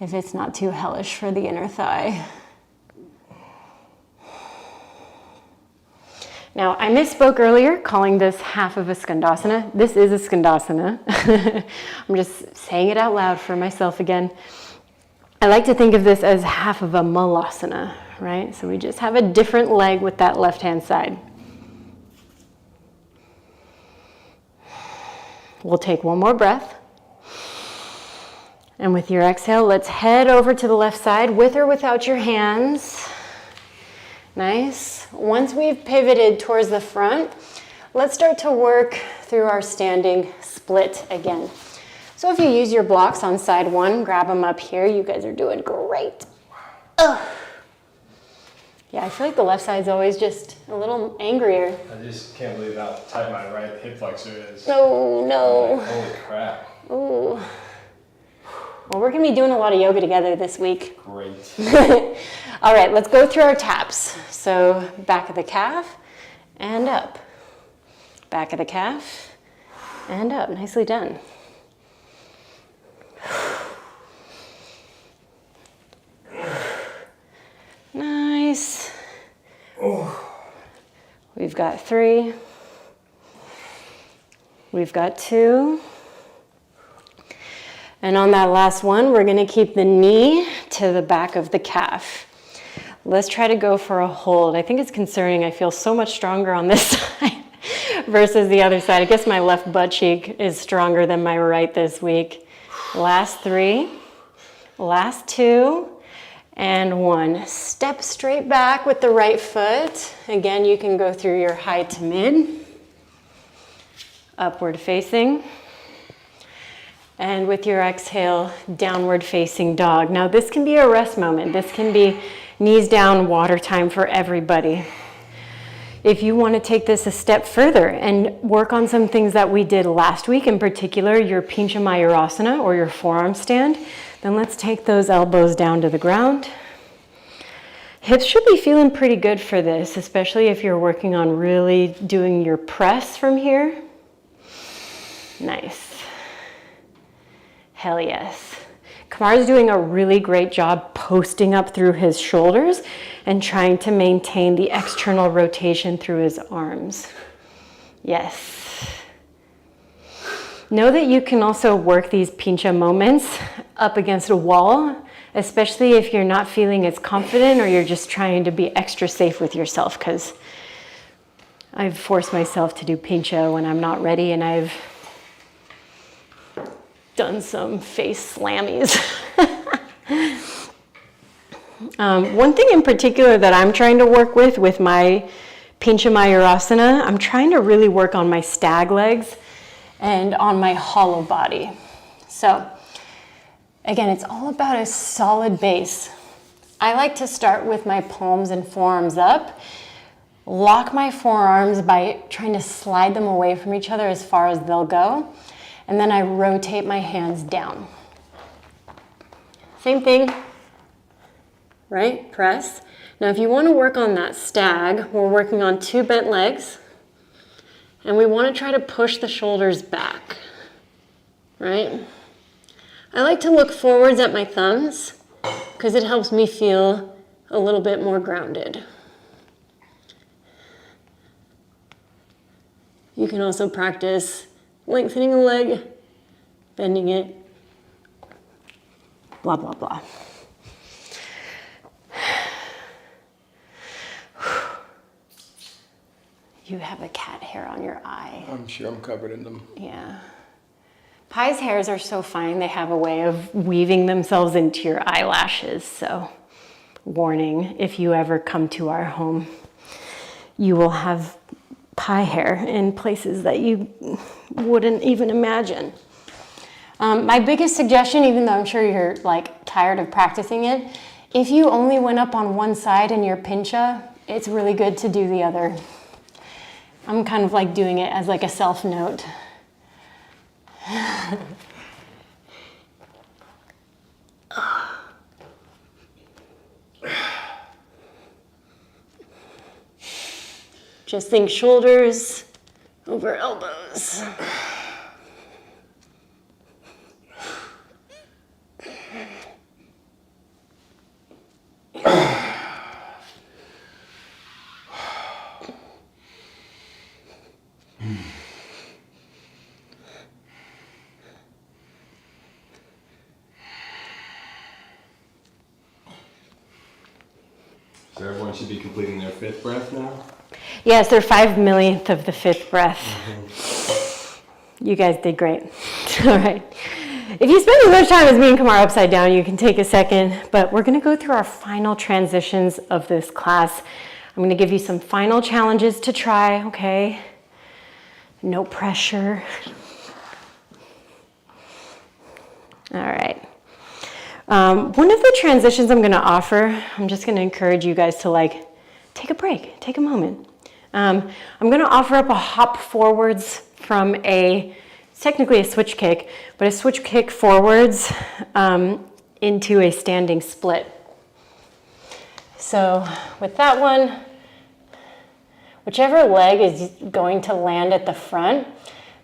if it's not too hellish for the inner thigh. Now, I misspoke earlier calling this half of a skandasana. This is a skandasana. I'm just saying it out loud for myself again. I like to think of this as half of a Malasana, right? So we just have a different leg with that left-hand side. We'll take one more breath. And with your exhale, let's head over to the left side with or without your hands. Nice. Once we've pivoted towards the front, let's start to work through our standing split again. So if you use your blocks on side 1, grab them up here. You guys are doing great. Ugh. Yeah, I feel like the left side's always just a little angrier. I just can't believe how tight my right hip flexor is. Oh, no. Like, holy crap. Ooh. Well, we're going to be doing a lot of yoga together this week. Great. All right, let's go through our taps. So back of the calf and up. Back of the calf and up. Nicely done. Nice. We've got 3. We've got 2. And on that last one, we're going to keep the knee to the back of the calf. Let's try to go for a hold. I think it's concerning. I feel so much stronger on this side versus the other side. I guess my left butt cheek is stronger than my right this week. Last 3, last 2, and 1. Step straight back with the right foot. Again, you can go through your high to mid, upward facing. And with your exhale, downward facing dog. Now this can be a rest moment. This can be knees down, water time for everybody. If you want to take this a step further and work on some things that we did last week, in particular your Pincha Mayurasana or your forearm stand, then let's take those elbows down to the ground. Hips should be feeling pretty good for this, especially if you're working on really doing your press from here. Nice. Hell yes. Kamar's doing a really great job posting up through his shoulders and trying to maintain the external rotation through his arms. Yes. Know that you can also work these pincha moments up against a wall, especially if you're not feeling as confident or you're just trying to be extra safe with yourself, because I've forced myself to do pincha when I'm not ready, and I've done some face slammies. One thing in particular that I'm trying to work with my Pincha Mayurasana, I'm trying to really work on my stag legs and on my hollow body. So again, it's all about a solid base. I like to start with my palms and forearms up, lock my forearms by trying to slide them away from each other as far as they'll go. And then I rotate my hands down. Same thing, right? Press. Now if you want to work on that stag, we're working on 2 bent legs, and we want to try to push the shoulders back, right? I like to look forwards at my thumbs because it helps me feel a little bit more grounded. You can also practice lengthening a leg, bending it, blah, blah, blah. You have a cat hair on your eye. I'm sure I'm covered in them. Yeah. Pi's hairs are so fine, they have a way of weaving themselves into your eyelashes. So, warning, if you ever come to our home, you will have Pi hair in places that you wouldn't even imagine. My biggest suggestion, even though I'm sure you're like tired of practicing it, if you only went up on one side in your pincha, it's really good to do the other. I'm kind of like doing it as like a self-note. Just think shoulders over elbows. So everyone should be completing their 5th breath now? Yes, they're 5 millionth of the 5th breath. You guys did great. All right. If you spend as much time as me and Kamar upside down, you can take a second, but we're going to go through our final transitions of this class. I'm going to give you some final challenges to try, okay? No pressure. All right. One of the transitions I'm going to offer, I'm just going to encourage you guys to like take a break, take a moment. I'm going to offer up a hop forwards from it's technically a switch kick, but a switch kick forwards into a standing split. So with that one, whichever leg is going to land at the front,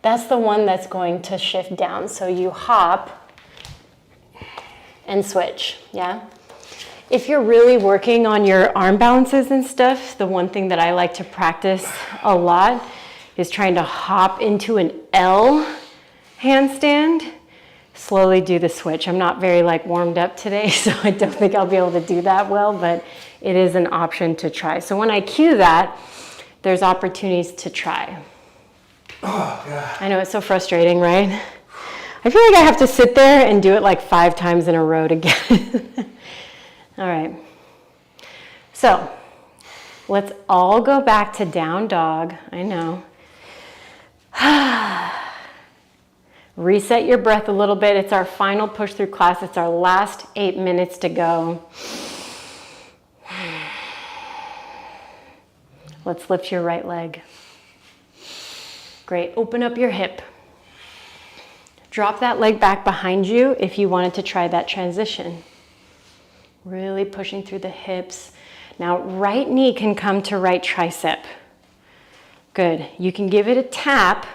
that's the one that's going to shift down. So you hop and switch, yeah? If you're really working on your arm balances and stuff, the one thing that I like to practice a lot is trying to hop into an L handstand, slowly do the switch. I'm not very like warmed up today, so I don't think I'll be able to do that well, but it is an option to try. So when I cue that, there's opportunities to try. Oh, God. I know, it's so frustrating, right? I feel like I have to sit there and do it like 5 times in a row to get it. All right. So let's all go back to down dog. I know. Reset your breath a little bit. It's our final push through class. It's our last 8 minutes to go. Let's lift your right leg. Great. Open up your hip. Drop that leg back behind you if you wanted to try that transition. Really pushing through the hips. Now, right knee can come to right tricep. Good. You can give it a tap.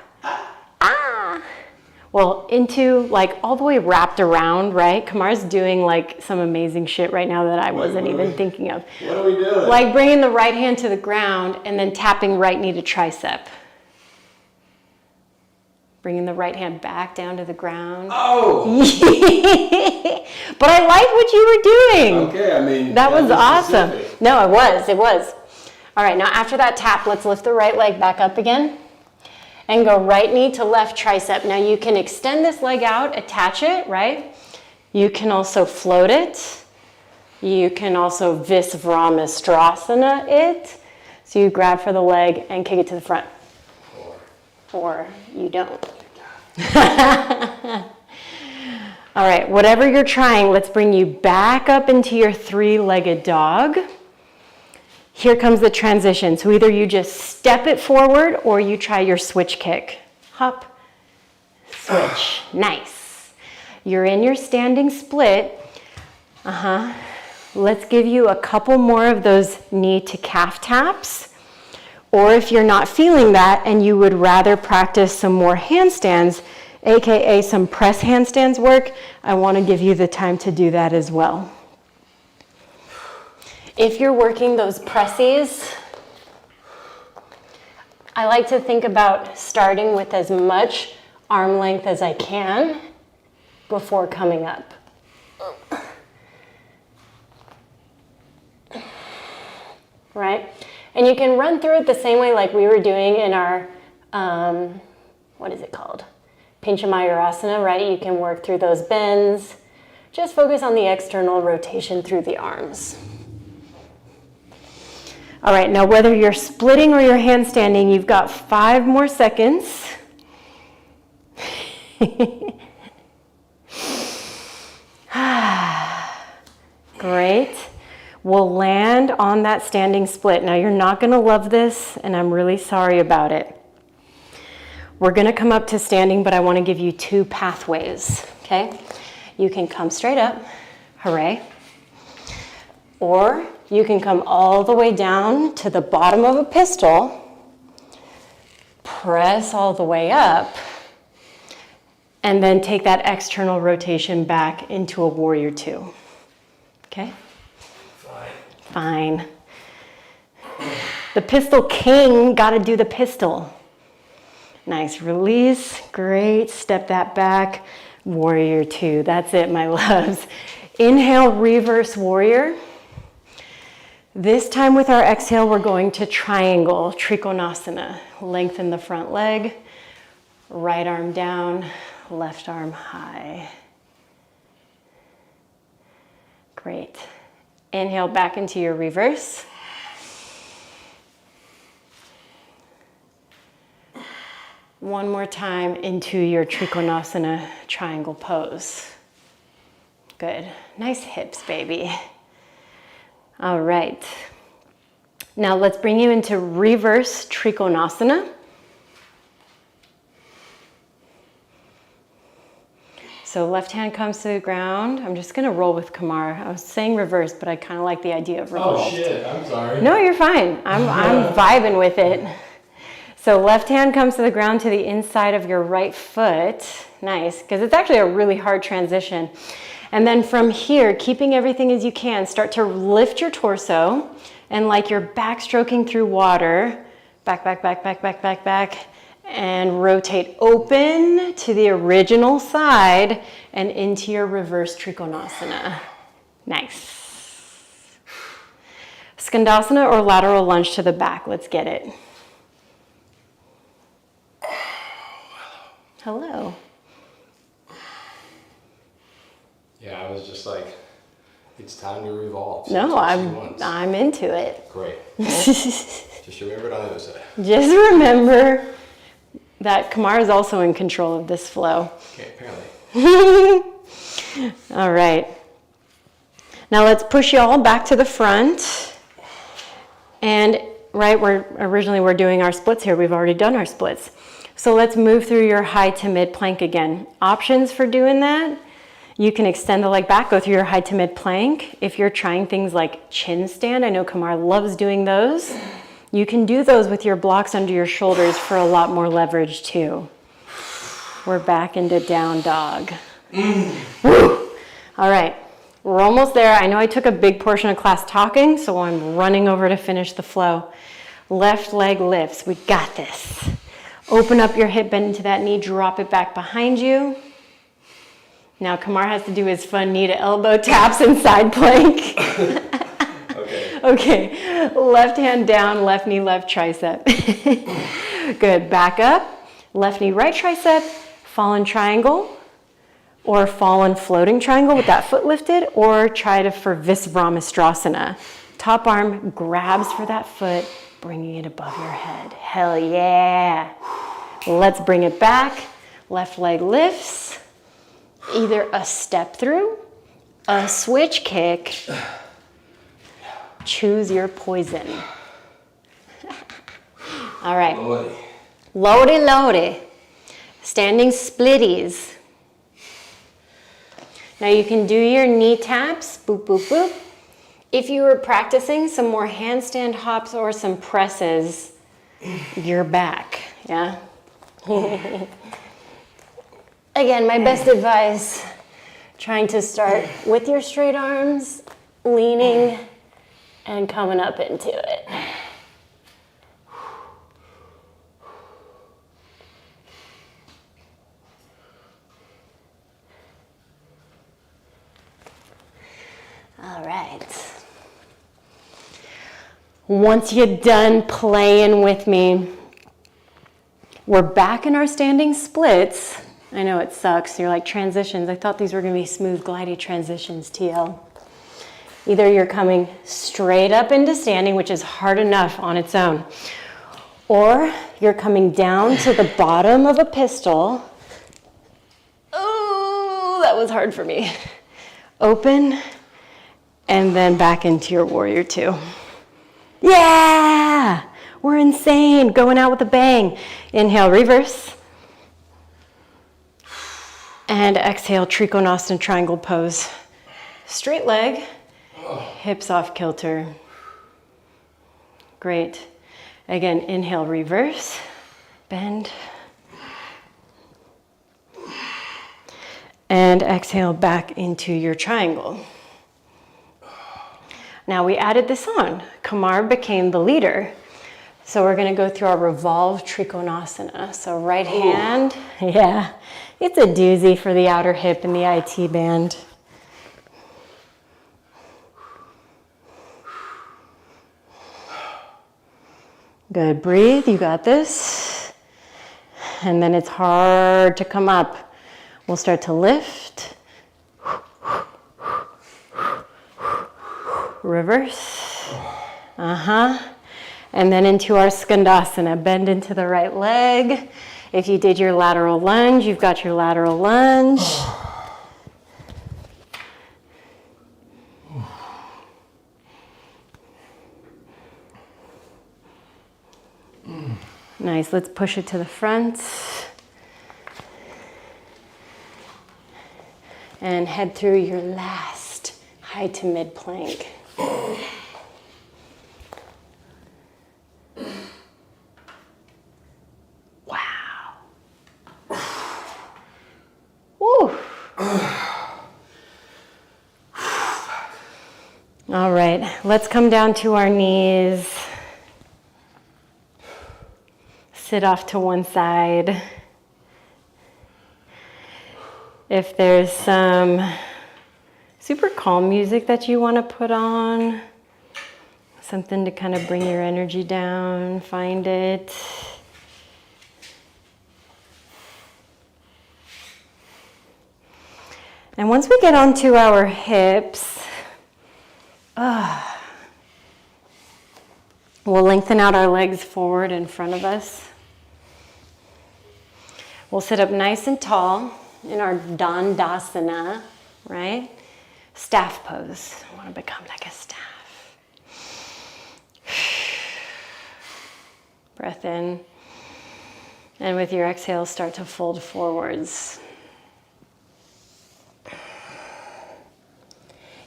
Well, into like all the way wrapped around, right? Kamar's doing like some amazing shit right now that I wasn't even thinking of. What are we doing? Like bringing the right hand to the ground and then tapping right knee to tricep. Bringing the right hand back down to the ground. Oh! But I like what you were doing. Okay, I mean, that was awesome. specific. No, it was. All right, now after that tap, let's lift the right leg back up again and go right knee to left tricep. Now you can extend this leg out, attach it, right? You can also float it. You can also Visvamisthrasana it. So you grab for the leg and kick it to the front. Or you don't. All right, whatever you're trying, let's bring you back up into your 3-legged dog. Here comes the transition. So either you just step it forward or you try your switch kick. Hop, switch, nice. You're in your standing split. Let's give you a couple more of those knee to calf taps. Or if you're not feeling that and you would rather practice some more handstands, AKA some press handstands work, I want to give you the time to do that as well. If you're working those pressies, I like to think about starting with as much arm length as I can before coming up. Right? And you can run through it the same way like we were doing in our, what is it called? Pinchamayurasana, right? You can work through those bends. Just focus on the external rotation through the arms. All right, now whether you're splitting or you're handstanding, you've got 5 more seconds. Great. We'll land on that standing split. Now you're not gonna love this, and I'm really sorry about it. We're gonna come up to standing, but I wanna give you 2 pathways, okay? You can come straight up, hooray. Or you can come all the way down to the bottom of a pistol, press all the way up, and then take that external rotation back into a warrior 2, okay? Fine. The pistol king, gotta do the pistol. Nice, release, great, step that back, warrior 2. That's it, my loves. Inhale, reverse warrior. This time with our exhale, we're going to triangle, trikonasana. Lengthen the front leg, right arm down, left arm high. Great. Inhale back into your reverse. One more time into your trikonasana triangle pose. Good. Nice hips, baby. All right. Now let's bring you into reverse trikonasana. So left hand comes to the ground. I'm just gonna roll with Kamar. I was saying reverse, but I kind of like the idea of revolved. Oh shit, I'm sorry. No, you're fine. I'm vibing with it. So left hand comes to the ground to the inside of your right foot. Nice, because it's actually a really hard transition. And then from here, keeping everything as you can, start to lift your torso and like you're backstroking through water, back, back, back, back, back, back, back, and rotate open to the original side and into your reverse trikonasana. Nice. Skandasana or lateral lunge to the back. Let's get it. Hello. Yeah, I was just like, it's time to revolve. No, I'm into it. Great. Just remember it on the other side. Just remember that Kamar is also in control of this flow. Okay, apparently. All right. Now let's push you all back to the front. And right, we're doing our splits here. We've already done our splits. So let's move through your high to mid plank again. Options for doing that. You can extend the leg back, go through your high to mid plank. If you're trying things like chin stand, I know Kamar loves doing those. You can do those with your blocks under your shoulders for a lot more leverage too. We're back into down dog. Woo! All right, we're almost there. I know I took a big portion of class talking, so I'm running over to finish the flow. Left leg lifts, we got this. Open up your hip, bend into that knee, drop it back behind you. Now Kamar has to do his fun knee to elbow taps and side plank. Okay, left hand down, left knee, left tricep. Good, back up, left knee, right tricep, fallen triangle, or fallen floating triangle with that foot lifted, or try for Visvaramistrasana. Top arm grabs for that foot, bringing it above your head. Hell yeah. Let's bring it back. Left leg lifts. Either a step through, a switch kick. Choose your poison. All right. Lodi, lodi. Standing splitties. Now you can do your knee taps, boop, boop, boop. If you were practicing some more handstand hops or some presses, you're back, yeah? Again, my best advice, trying to start with your straight arms, leaning, and coming up into it. All right. Once you're done playing with me, we're back in our standing splits. I know it sucks. You're like, transitions. I thought these were going to be smooth, glidey transitions, TL. Either you're coming straight up into standing, which is hard enough on its own, or you're coming down to the bottom of a pistol. Oh, that was hard for me. Open, and then back into your warrior two. Yeah! We're insane. Going out with a bang. Inhale, reverse. And exhale, Trikonasana triangle pose. Straight leg, hips off kilter. Great. Again, inhale, reverse, bend. And exhale back into your triangle. Now we added this on. Kumar became the leader. So we're gonna go through our revolve Trikonasana. So right hand, yeah, it's a doozy for the outer hip and the IT band. Good, breathe, you got this. And then it's hard to come up. We'll start to lift. Reverse. And then into our skandasana. Bend into the right leg. If you did your lateral lunge, you've got your lateral lunge. Nice, let's push it to the front. And head through your last high to mid plank. Wow. Woo. All right, let's come down to our knees. Sit off to one side. If there's some super calm music that you want to put on, something to kind of bring your energy down, find it. And once we get onto our hips, we'll lengthen out our legs forward in front of us. We'll sit up nice and tall in our dandasana, right? Staff pose. I want to become like a staff. Breath in. And with your exhale, start to fold forwards.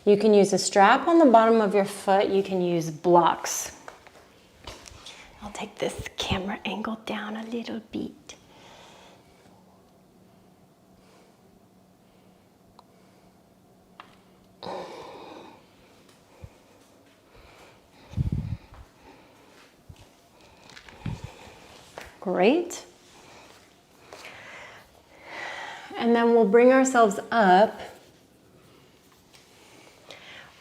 You can use a strap on the bottom of your foot. You can use blocks. I'll take this camera angle down a little bit. Great. And then we'll bring ourselves up.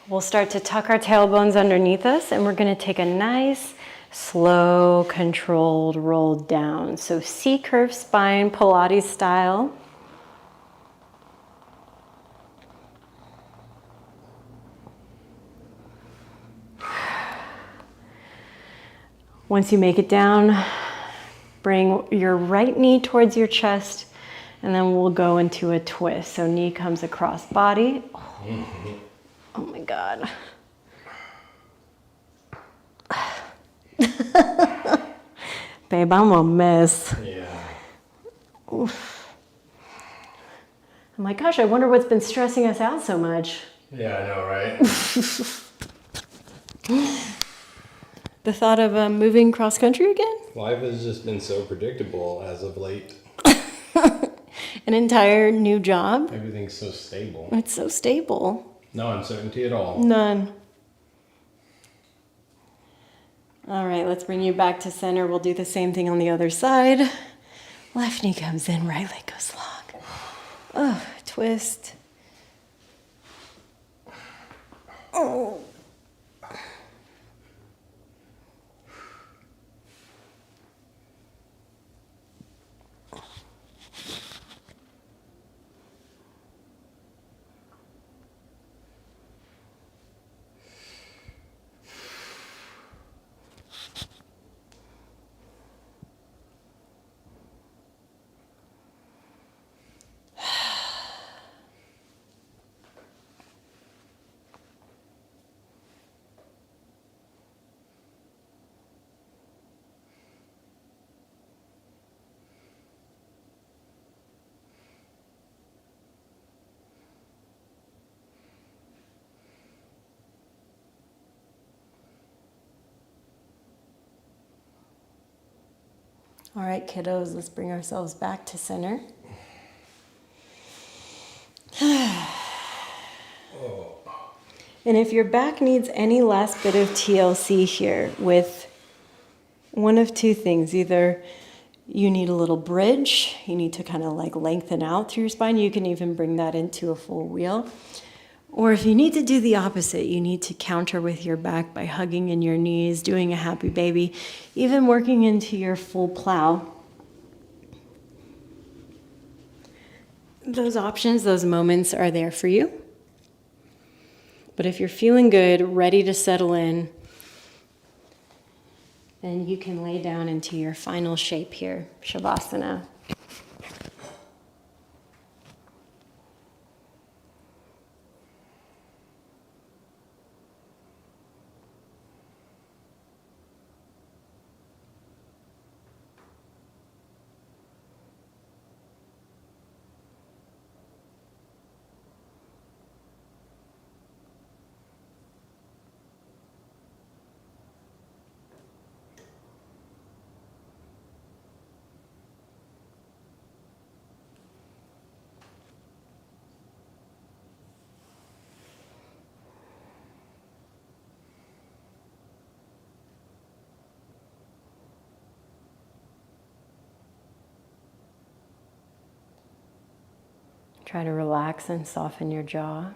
We'll start to tuck our tailbones underneath us, and we're going to take a nice, slow, controlled roll down. So C-curve spine, Pilates style. Once you make it down, bring your right knee towards your chest, and then we'll go into a twist. So knee comes across body. Oh my God. Babe, I'm a mess. Yeah. Oof. I'm like, gosh, I wonder what's been stressing us out so much. Yeah, I know, right? The thought of moving cross country again? Life has just been so predictable as of late. An entire new job? Everything's so stable. It's so stable. No uncertainty at all. None. All right, let's bring you back to center. We'll do the same thing on the other side. Left knee comes in, right leg goes long. Oh, twist. Oh. All right, kiddos, let's bring ourselves back to center. And if your back needs any last bit of TLC here with one of two things, either you need a little bridge, you need to kind of like lengthen out through your spine, you can even bring that into a full wheel. Or if you need to do the opposite, you need to counter with your back by hugging in your knees, doing a happy baby, even working into your full plow. Those options, those moments are there for you. But if you're feeling good, ready to settle in, then you can lay down into your final shape here, shavasana. Try to relax and soften your jaw.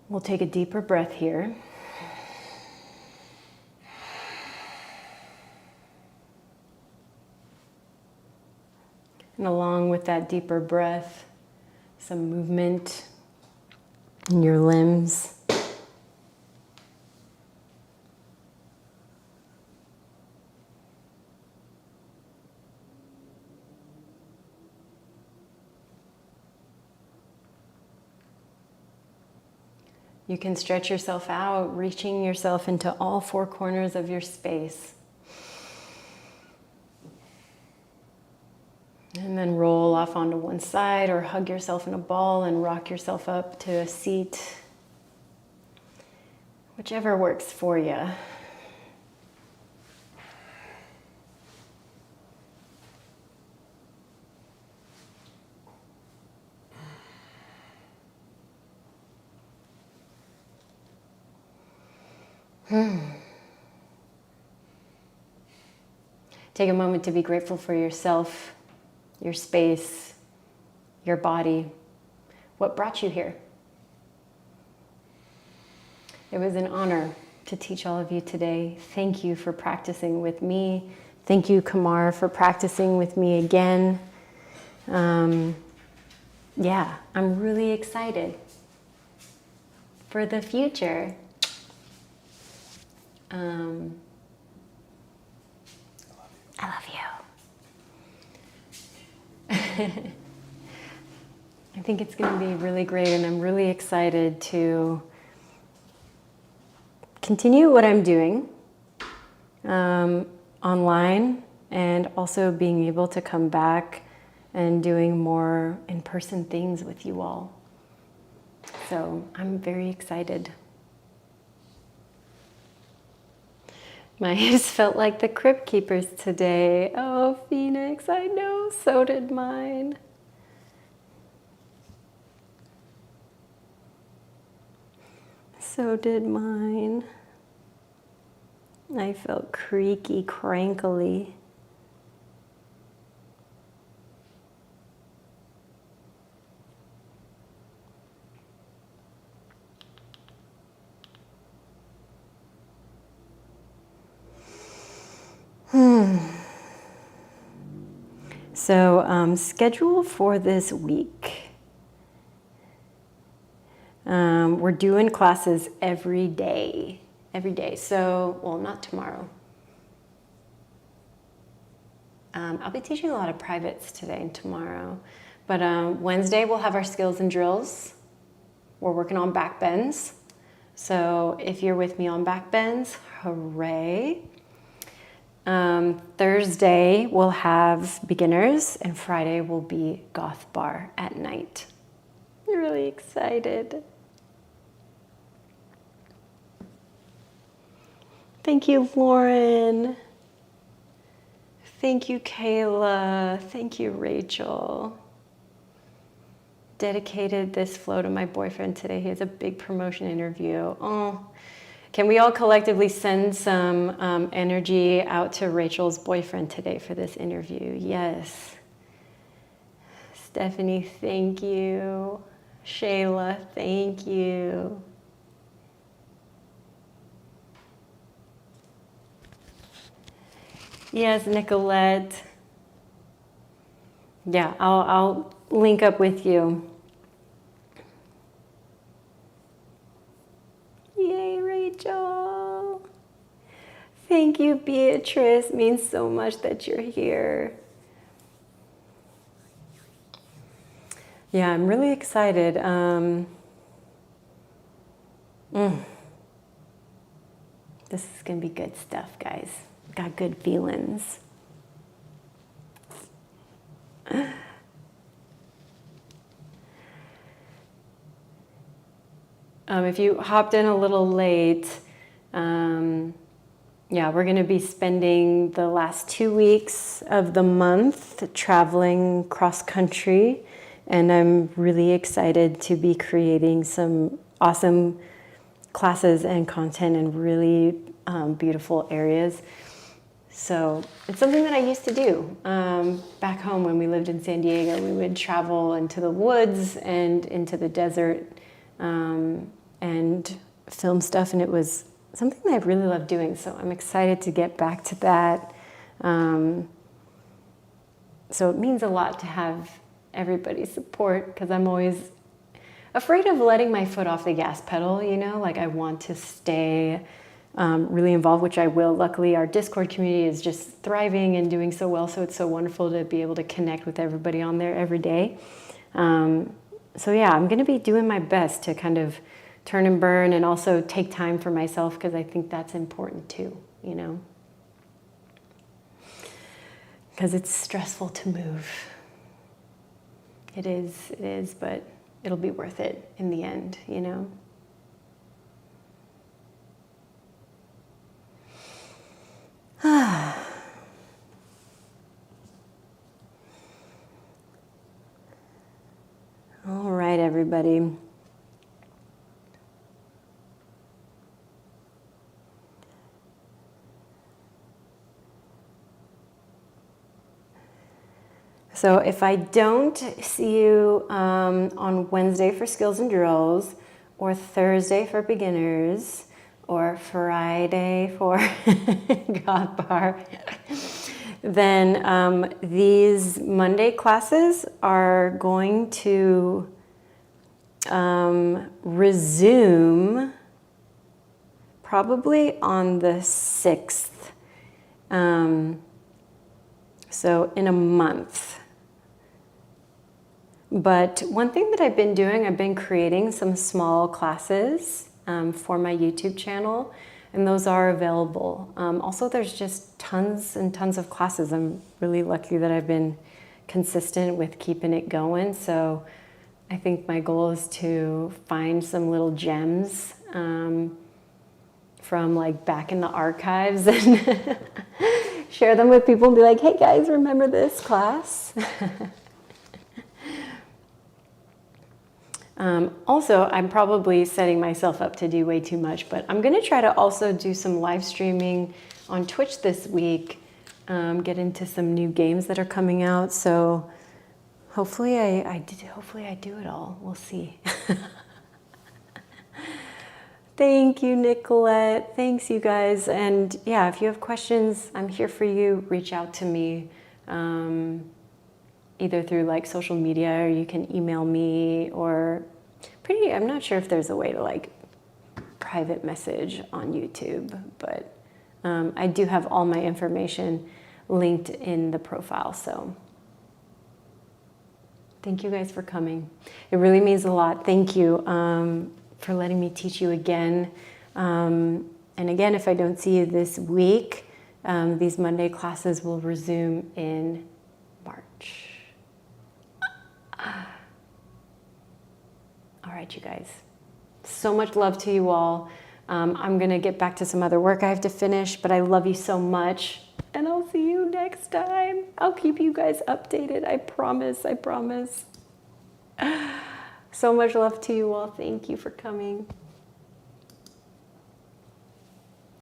We'll take a deeper breath here. And along with that deeper breath, some movement in your limbs. You can stretch yourself out, reaching yourself into all four corners of your space. And then roll off onto one side or hug yourself in a ball and rock yourself up to a seat. Whichever works for you. Take a moment to be grateful for yourself, your space, your body, what brought you here. It was an honor to teach all of you today. Thank you for practicing with me. Thank you, Kamar, for practicing with me again. Yeah, I'm really excited for the future. I love you. I think it's going to be really great, and I'm really excited to continue what I'm doing online, and also being able to come back and doing more in-person things with you all. So I'm very excited. My hips felt like the Crypt Keepers today. Oh, Phoenix, I know, so did mine. So did mine. I felt creaky, crankly. So, schedule for this week. We're doing classes every day. So, well, not tomorrow. I'll be teaching a lot of privates today and tomorrow. But Wednesday we'll have our skills and drills. We're working on back bends. So if you're with me on back bends, hooray. Thursday we'll have beginners, and Friday will be goth bar at night. I'm really excited. Thank you, Lauren. Thank you, Kayla. Thank you, Rachel. Dedicated this flow to my boyfriend today. He has a big promotion interview. Oh, can we all collectively send some energy out to Rachel's boyfriend today for this interview? Yes. Stephanie, thank you. Shayla, thank you. Yes, Nicolette. Yeah, I'll link up with you. Yay, Rachel. Thank you, Beatrice. It means so much that you're here. Yeah, I'm really excited. This is going to be good stuff, guys. Got good feelings. If you hopped in a little late, yeah, we're going to be spending the last 2 weeks of the month traveling cross country, and I'm really excited to be creating some awesome classes and content in really beautiful areas. So it's something that I used to do. Back home when we lived in San Diego, we would travel into the woods and into the desert and film stuff, and it was something that I really loved doing. So I'm excited to get back to that. So it means a lot to have everybody's support, because I'm always afraid of letting my foot off the gas pedal, you know, like I want to stay really involved, which I will. Luckily, our Discord community is just thriving and doing so well, so it's so wonderful to be able to connect with everybody on there every day. So yeah, I'm going to be doing my best to kind of turn and burn and also take time for myself, because I think that's important too, you know? Because it's stressful to move. It is, but it'll be worth it in the end, you know? All right, everybody. So if I don't see you on Wednesday for skills and drills, or Thursday for beginners, or Friday for God bar, then these Monday classes are going to resume probably on the 6th. So in a month. But one thing that I've been doing, I've been creating some small classes for my YouTube channel, and those are available. Also, there's just tons and tons of classes. I'm really lucky that I've been consistent with keeping it going. So I think my goal is to find some little gems from like back in the archives and share them with people and be like, hey guys, remember this class? Also, I'm probably setting myself up to do way too much, but I'm going to try to also do some live streaming on Twitch this week, get into some new games that are coming out. So hopefully I do it all. We'll see. Thank you, Nicolette. Thanks, you guys. And yeah, if you have questions, I'm here for you. Reach out to me, either through like social media, or you can email me, or I'm not sure if there's a way to like private message on YouTube, but I do have all my information linked in the profile. So thank you guys for coming. It really means a lot. Thank you for letting me teach you again. And again, if I don't see you this week, these Monday classes will resume in March. All right, you guys. So much love to you all. I'm going to get back to some other work I have to finish, but I love you so much. And I'll see you next time. I'll keep you guys updated. I promise. I promise. So much love to you all. Thank you for coming.